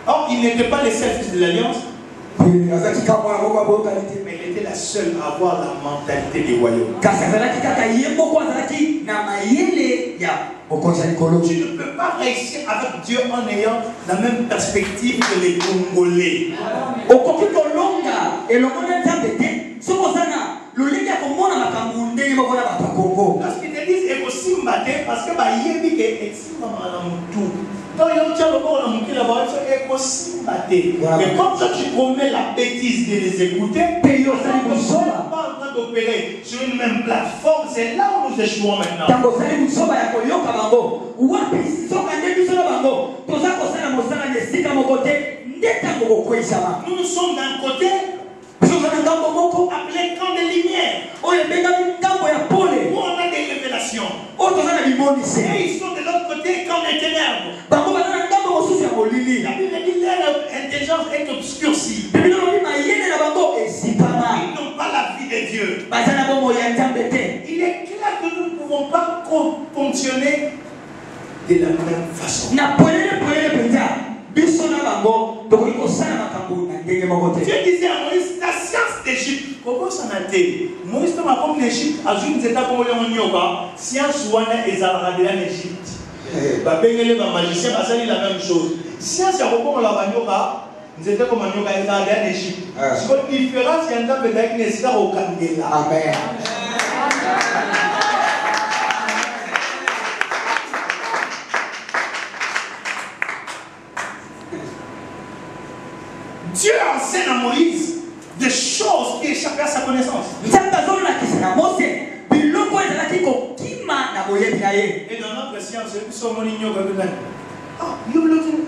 Or, il n'était pas les seuls fils de l'Alliance, mais il était la seule à avoir la mentalité des royaumes. Tu ne peux pas réussir avec Dieu en ayant la même perspective que les Congolais. Lorsqu'ils te disent et aussi mater parce que donc il y a mais comme ça tu commets la bêtise de les écouter, ils ne sont pas en train d'opérer sur une même plateforme. C'est là où nous échouons maintenant. Nous sommes d'un côté appelé camp de lumière, où on a des révélations, et ils sont de l'autre côté camp des ténèbres. La Bible dit leur intelligence est obscurcie. Ils n'ont pas la vie de Dieu. Il est clair que nous ne pouvons pas fonctionner de la même façon. Dieu disait à Moïse, la science d'Égypte, comment ça n'a été? Moïse, comme en Égypte, à une étape où on y a science ou en Égypte. Les magiciens, c'est la même chose. Science, il y a beaucoup de nous étions comme en Égypte. C'est une différence, il y a un peu de au Candela. Amen. Dieu enseigne à Moïse des choses qui échappaient à sa connaissance. Et dans notre science, nous sommes en ignorant. Ah, il y a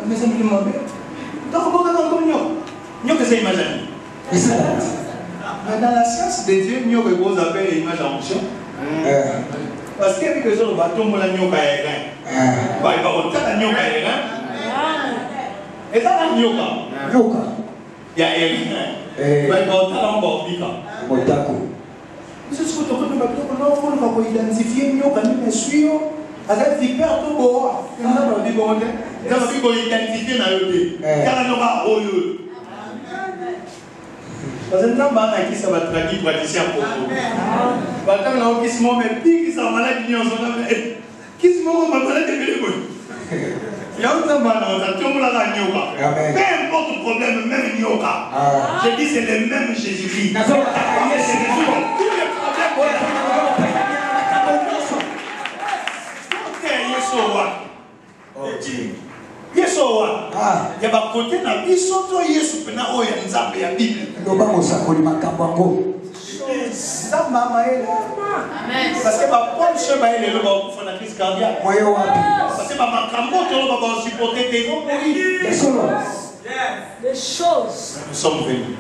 mes amis qui m'ont dit. Donc, nous que c'est imaginer. Mais dans la science de Dieu, nous avons appelé l'image en fonction. Parce qu'il y a des gens qui vont tomber dans le nyoka. Il va y avoir autant de nyoka. Et ça, c'est nyoka. Il y a un il va y avoir autant de nyoka. C'est ce que tu as identifier nyoka, mais suivre. Avec vipère tout beau, il y a des gens qui ont identifié dans le thé. Il y a des gens qui parce que nous avons qui ça va traduire praticien pour vous. Parce que nous avons qui se moque, mais qui ça malade qui se moque, malade de l'ego. Il y a un temps où tout le monde a nyoka. Peu importe le problème, même nyoka. Je dis c'est le même Jésus-Christ. Tous les problèmes. Yesu wa ya bakote na biso to Yesu pena oyo nzambe ya Bible loba mosakoli makambo ngo ça mama ele amen parce que ba ponche ba ele loba ku fana crise cardiaque moyo wapi parce que ba makambo to loba ba supporter des vont mourir les choses nous sommes venus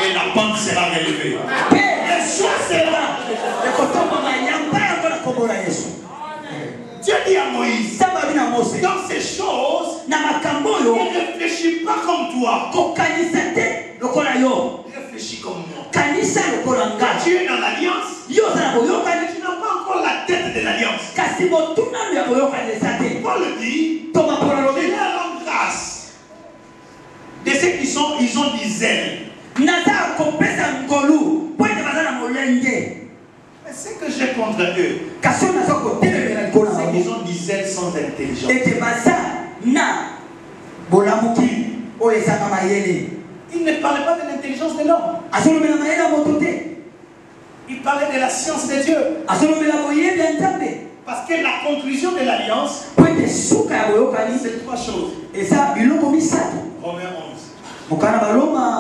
et la pente sera relevée les choses sera et quand on va yamba encore comme la Yesu. Dieu dit à Moïse, dans ces choses, il ne réfléchit pas comme toi. Réfléchis comme moi. Quand tu es dans l'alliance, tu n'as pas encore la tête de l'alliance. Paul dit, il a la grâce de ceux qui sont, ils ont des ailes. Mais ce que j'ai contre eux, c'est qu'ils ont des ailes sans intelligence. Il ne parlait pas de l'intelligence de l'homme. Il parlait de la science de Dieu. Parce que la conclusion de l'alliance, c'est trois choses. Romains 11.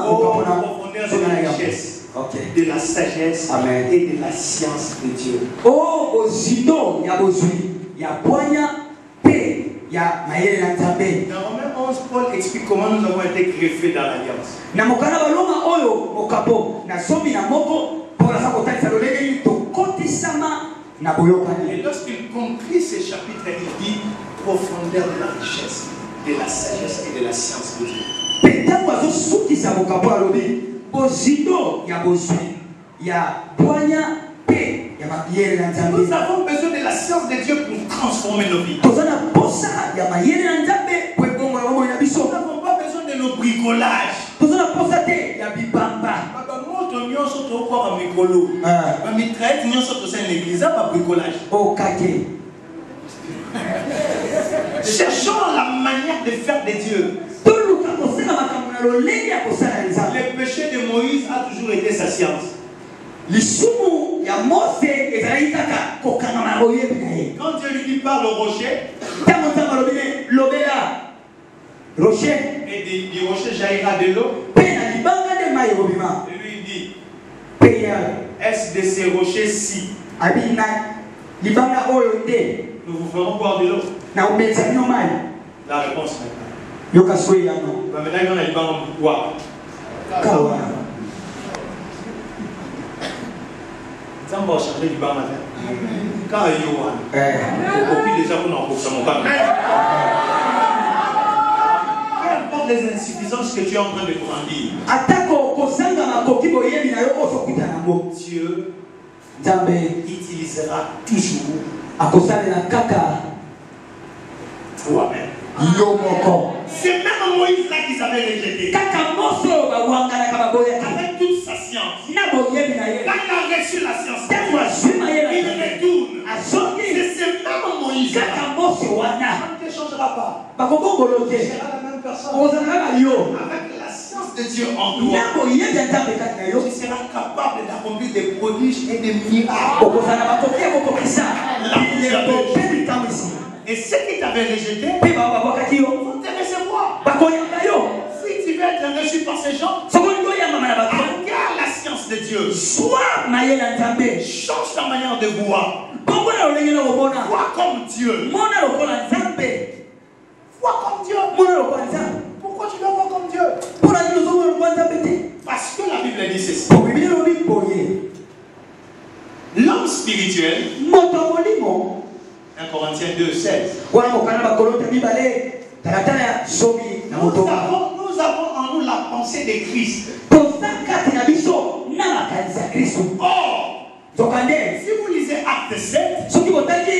Profondeur de la richesse, de la sagesse et de la science de Dieu. Dans Romains 11, Paul explique comment nous avons été greffés dans l'alliance. Et lorsqu'il conclut ce chapitre, il dit profondeur de la richesse, de la sagesse et de la science de Dieu. Nous avons besoin de la science de Dieu pour transformer nos vies. Nous n'avons pas besoin de nos bricolages. Cherchons la manière de faire de Dieu. Le péché de Moïse a toujours été sa science. Quand Dieu lui dit par le rocher, et du rocher jaillira de l'eau, et lui dit, est-ce de ces rochers-ci nous vous ferons boire de l'eau? La réponse maintenant. Maintenant, il va boire. Ça va changer du bas matin. Quand il y a déjà pour nous peu importe les insuffisances que tu es en train de grandir, Dieu utilisera toujours toi-même. C'est même Moïse là qui s'avait rejeté. Avec toute sa science. Quand il a reçu la science, il retourne. C'est même Moïse là. Ça ne te changera pas. Tu seras la même personne. Avec la science de Dieu en toi, tu seras capable d'accomplir des prodiges et des miracles. Et ceux qui t'avaient rejeté vont te recevoir. Si tu veux être reçu par ces gens, regarde la science de Dieu. Change ta manière de voir. Vois comme Dieu. Vois comme Dieu. Pourquoi tu dois voir comme Dieu? Parce que la Bible dit ceci. L'homme spirituel, 1 Corinthiens 2:16. Nous avons en nous la pensée de Christ. Or, si vous lisez Acte 7, au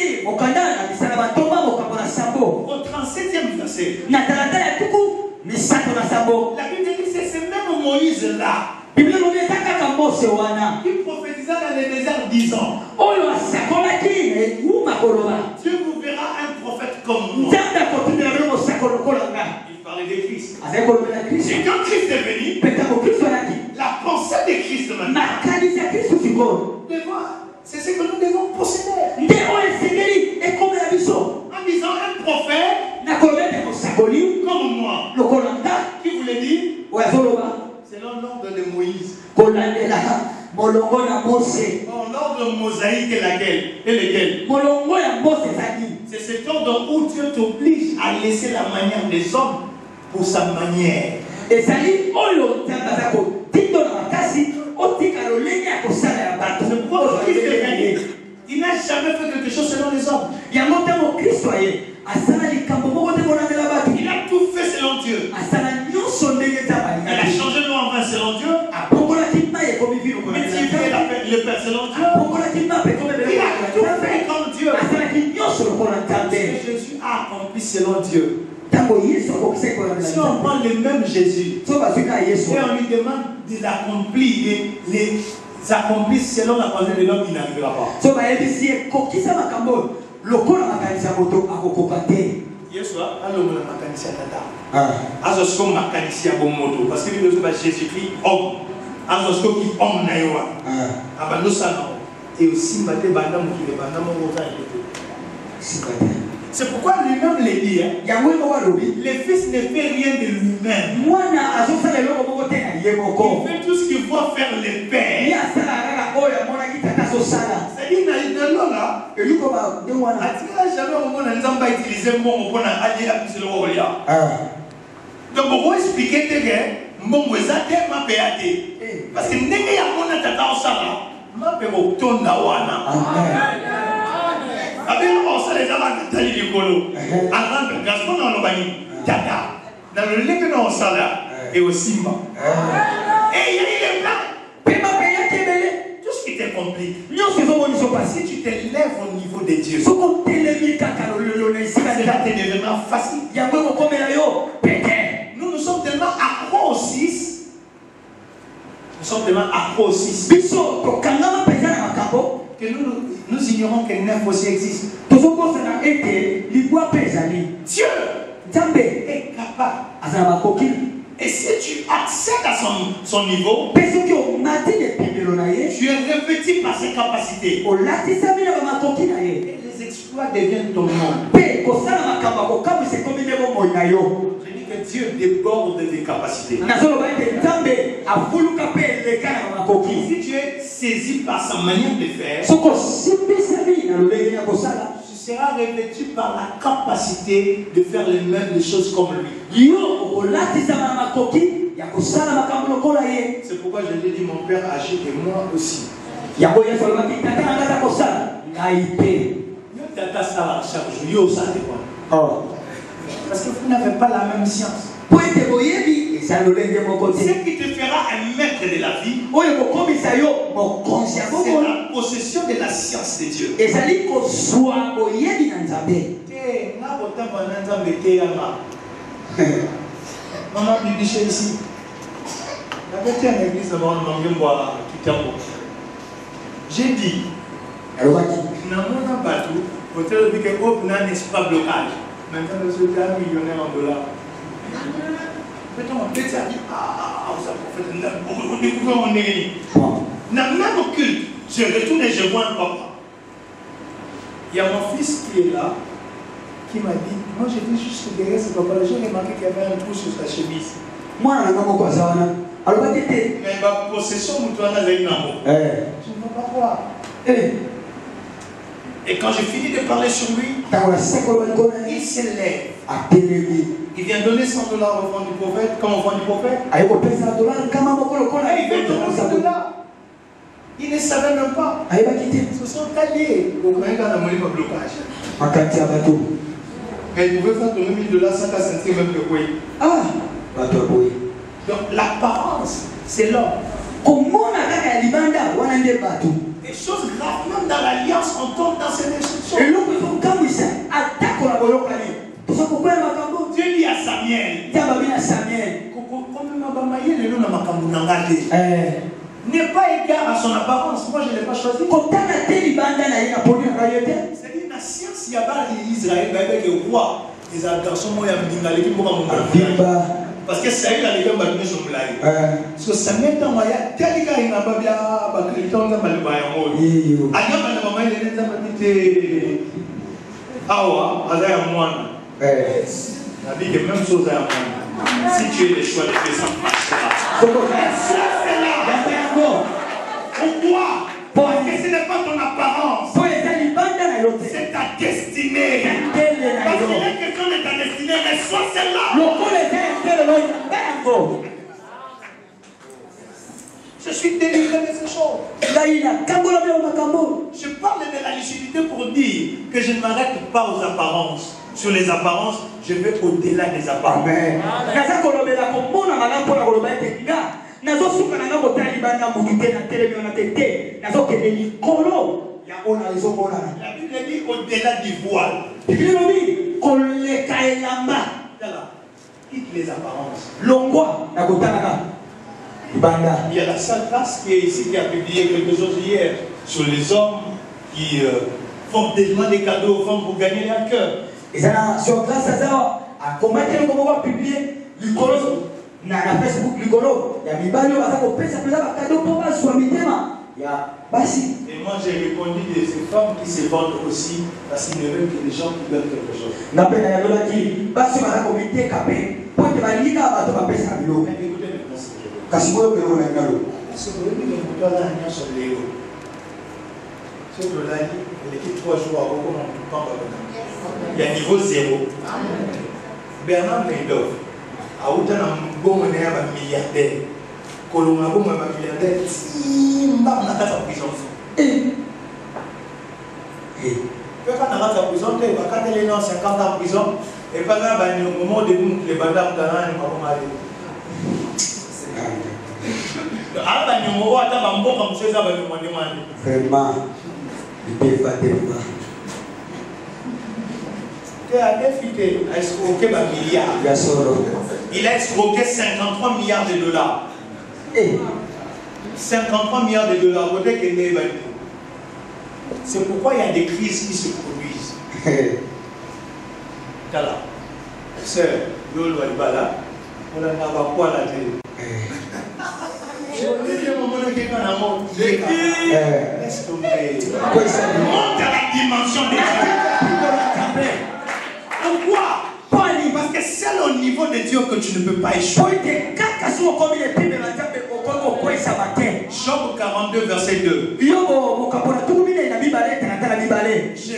37e verset, la Bible dit que c'est même Moïse là qui prophétisa dans le désert 10 ans. Dieu vous verra un prophète comme moi. Il parlait de Christ. Et quand Christ est venu, la pensée de Christ maintenant, c'est ce que nous devons posséder. En disant un prophète comme moi, qui voulait dire selon l'ordre de Moïse. L'ordre mosaïque est laquelle? Et lequel? C'est cet ordre où Dieu t'oblige à laisser la manière des hommes pour sa manière. Il n'a jamais fait quelque chose selon les hommes. Il a tout fait selon Dieu. Il a changé l'eau en vin selon Dieu. Multiplié le Père selon Dieu. Il a tout fait comme Dieu. Jésus a accompli selon Dieu. Si on prend le même Jésus et on lui demande de l'accomplir, les accomplir selon la pensée de l'homme, il n'arrivera pas. Yeshua, alors on a makanisi tata. Azosko makanisi ya bomoto parce que nous sommes Jésus-Christ homme. Azosko qui homme na yoa. Abando sana. Et aussi mbate banda mukile banda mo ta yete. C'est pourquoi lui-même le dit, le fils ne fait rien de lui-même. Il fait tout ce qu'il voit faire le père. C'est-à-dire donc pourquoi expliquer que mon parce que n'est avec on les a dans les écolos. Avant de Gaston dans l'Obani, Tata, dans le lait que nous sommes là, et au Simba. Et il y a les blancs. Tout ce qui t'est compris. Si tu t'élèves au niveau de Dieu, cela te deviendra facile. Nous sommes tellement accros au 6. Nous sommes tellement accros au 6. Que nous ignorons que 9 aussi existe. Dieu est capable. Et si tu accèdes à son niveau, tu es revêtu par ses capacités. Et les exploits deviennent ton monde. Je dis que Dieu déborde des capacités. Si tu es saisi par sa manière de faire, tu seras revêtu par la capacité de faire les mêmes choses comme lui. C'est pourquoi je lui ai dit, mon père agit et moi aussi. Parce que vous n'avez pas la même science. Ce qui te fera un maître de la vie, c'est la possession de la science de Dieu. Maman dit ici. J'ai dit, un espoir blocage. Maintenant, je suis un millionnaire en dollars. Maintenant, on peut dire, vous avez même au culte, je retourne et je vois un papa. Il y a mon fils qui est là, qui m'a dit, moi j'ai vu juste derrière ce papa, j'ai remarqué qu'il y avait un trou sur sa chemise. Moi, je ne mais ma possession, je ne vois pas quoi. Et quand j'ai fini de parler sur lui, il s'élève. Il vient donner $100 au vent du prophète, comme au vent du prophète. Il vient donner $100. Il ne savait même pas. Ce sont alliés. Donc, quand on a mon blocage. Mais il pouvait faire tomber $1000 sans qu'à sentir même le quoi. Donc, l'apparence, c'est l'homme. Des choses graves, même dans l'alliance, on tombe dans ces choses. Dieu dit à Samuel, n'est pas égard à son apparence. Moi, je ne l'ai pas choisi. C'est-à-dire la science, il y a pas d'Israël, avec le roi. Les garçons, moi, il y a parce que c'est là les gens qui sont là. Parce que ça met en moyen tel qu'il y a pas bien bakriton dans le bayon. Ailleurs dans le moment il est dans petite awa azaya mwana. La vie est même chose à moi. Si tu es le choix de faire ça marche là. Pourquoi? Parce que ce n'est pas ton apparence. C'est ta destinée. Parce qu'il y a quelqu'un de ta destinée, mais soit celle-là. Je suis délivré de ces choses. Je parle de la lucidité pour dire que je ne m'arrête pas aux apparences. Sur les apparences, je vais au-delà des apparences. La Bible dit au-delà du voile. Quitte les apparences. Il y a la salle classe qui est ici, qui a publié quelque chose hier sur les hommes qui font des demandes des cadeaux aux femmes pour gagner leur cœur. Et ça, sur grâce à ça, à commettre le comment publier, l'icolo, na Facebook, l'icolo, il y a mis balio, ça qu'on peut s'appeler ça, cadeau pour pas soit mitema. Il y a basi. Et moi j'ai répondu de ces femmes qui se vendent aussi parce qu'ils ne veulent que les gens qui veulent quelque chose. Na pena ya lola ki, basi ba ko mité capé, pour te balika ba to ba pesa bilo. Écoutez maintenant ce que je veux. Kasi mo pe na ngalo. Ce que vous dites, vous avez un sur les hauts. Ce que là, il était 3 jours avant qu'on ne peut pas il y a niveau 0. Bernard Madoff a eu un bon milliardaire. Colombo un milliardaire. Il a fait prison. Quand on a fait prison, il va quand il est 50 ans en prison. Et pas là, au moment où les bandards dans un moment vraiment, il peut faire des fois. Il a escroqué 53 milliards de dollars. 53 milliards de dollars. C'est pourquoi il y a des crises qui se produisent. Voilà. Sœur, Yolo Alibala, on a quoi la télé. Laisse tomber. Monte à la dimension des Dieu. Pourquoi? Parce que c'est au niveau de Dieu que tu ne peux pas échouer. Job 42, verset 2. Je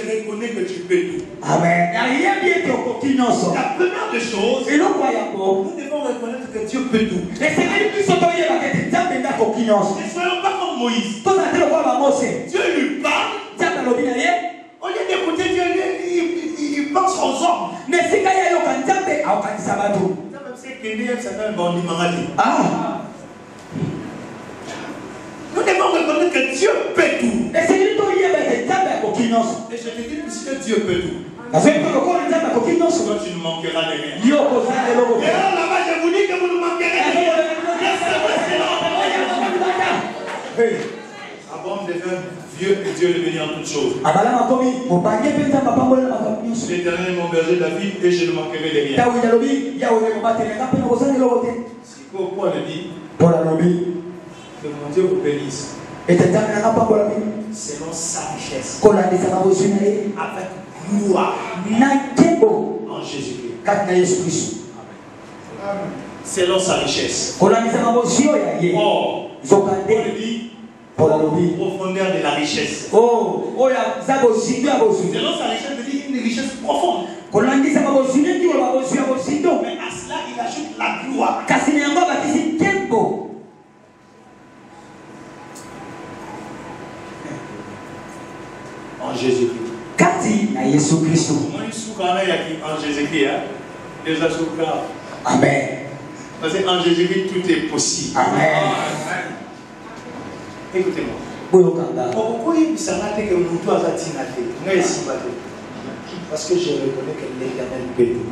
reconnais que tu peux tout. Amen. La première des choses, nous devons reconnaître que Dieu peut tout. Ne soyons pas comme Moïse. Dieu lui parle. Au lieu d'écouter Dieu, il pense aux hommes. Nous devons reconnaître que Dieu peut tout. Et je te dis, puisque Dieu peut tout, toi tu ne manqueras de rien. Et là-bas, je vous dis que vous ne manquerez de rien. Abraham devint vieux et Dieu le bénit en toutes choses. L'Éternel est mon berger David et je ne manquerai de rien. Si Paul le dit, que mon Dieu vous bénisse. Selon sa richesse. Avec gloire. En Jésus-Christ. Selon sa richesse. Or, Paul dit, profondeur de la richesse. Selon sa richesse, il dit une richesse profonde. Mais à cela, il ajoute la gloire. En Jésus-Christ. En Jésus-Christ. Déjà Amen. Parce qu'en Jésus-Christ, tout est possible. Amen. Écoutez-moi. Pourquoi il s'arrête que nous tous parce que je reconnais que l'Éternel peut tout.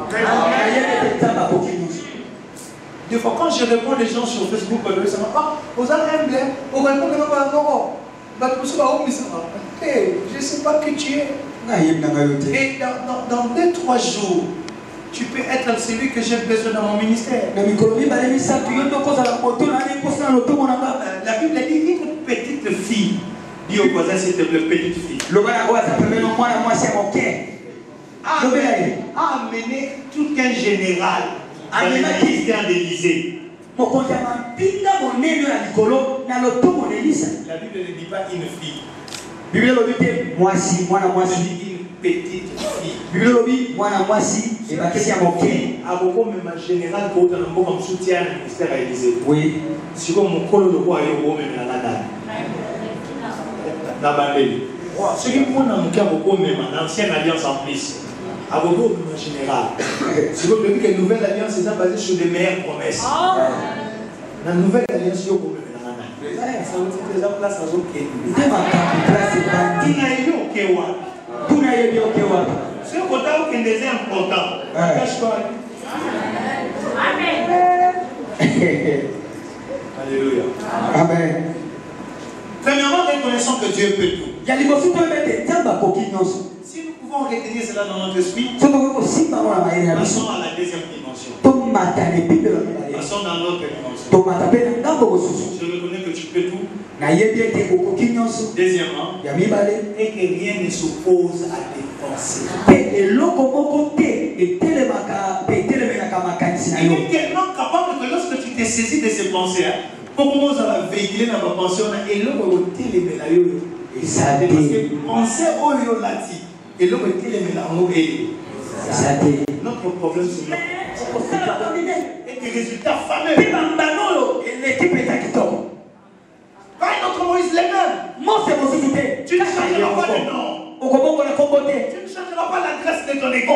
Des fois, quand je réponds les gens sur Facebook, ils me disent vous avez un blême, vous répondez pas encore. Je ne sais pas qui tu es. Et dans 2-3 jours, tu peux être celui que j'ai besoin dans mon ministère. La Bible dit une petite fille. Dis au voisin, s'il te plaît, petite fille. A amené tout un général dans le ministère d'Élysée. La Bible ne dit pas une fille. Elle dit une petite fille. Avocat même général pour un comme soutien au ministère à Élysée. Oui. Si comme mon colo de roi et au même la ce qui prend dans mon cas beaucoup même l'ancienne alliance en plus. Avocat même général. Si vous voulez que la nouvelle alliance est basée sur des meilleures promesses. La nouvelle alliance est au même. C'est un côté qui est important. Alléluia. Amen. Premièrement, reconnaissons que Dieu peut tout. Si nous pouvons retenir cela dans notre esprit, passons à la deuxième dimension. Passons dans l'autre dimension. Je reconnais que tu peux tout. Deuxièmement, et que rien ne s'oppose à tes pensées. Il est tellement capable que lorsque tu t'es saisi de ces pensées, pour commencer à véhiculer dans ma pensée, et l'homme est parce que penser au yolati, et l'homme est notre problème c'est et des résultats fameux. Notre Moïse les mêmes. Tu ne changeras pas de nom. Tu ne changeras pas l'adresse de ton église. À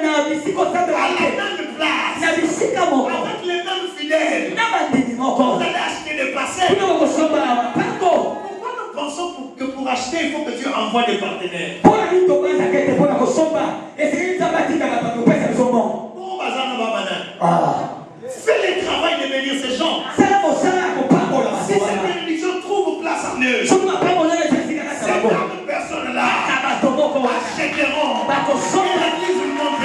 la même place. Avec les mêmes fidèles. Vous allez acheter des parcelles. Pourquoi nous pensons que pour acheter, il faut que tu envoies des partenaires? Fais le travail de bénir ces gens. Si cette bénédiction trouve place en eux, ces deux personnes-là achèteront et l'église du monde.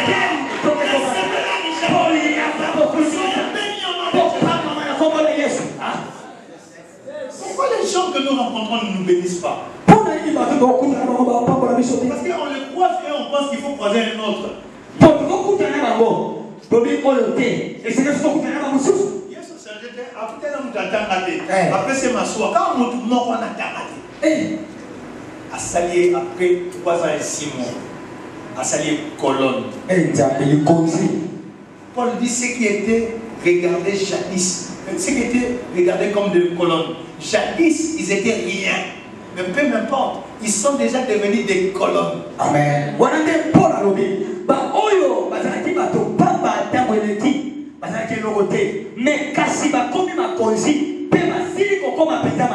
Pourquoi les gens que nous rencontrons ne nous bénissent pas? Parce qu'on les croise et on pense qu'il faut croiser un autre. Après c'est ma soie. Quand on a à s'allier après 3 ans et 6 mois, à s'allier colonne. Paul dit ce qui était regardé jadis, ce qui était regardé comme des colonnes. Jadis, ils étaient rien. Mais peu m'importe, ils sont déjà devenus des colonnes. Amen. Mais kasi bakomi makonzi pe masili kokoma peza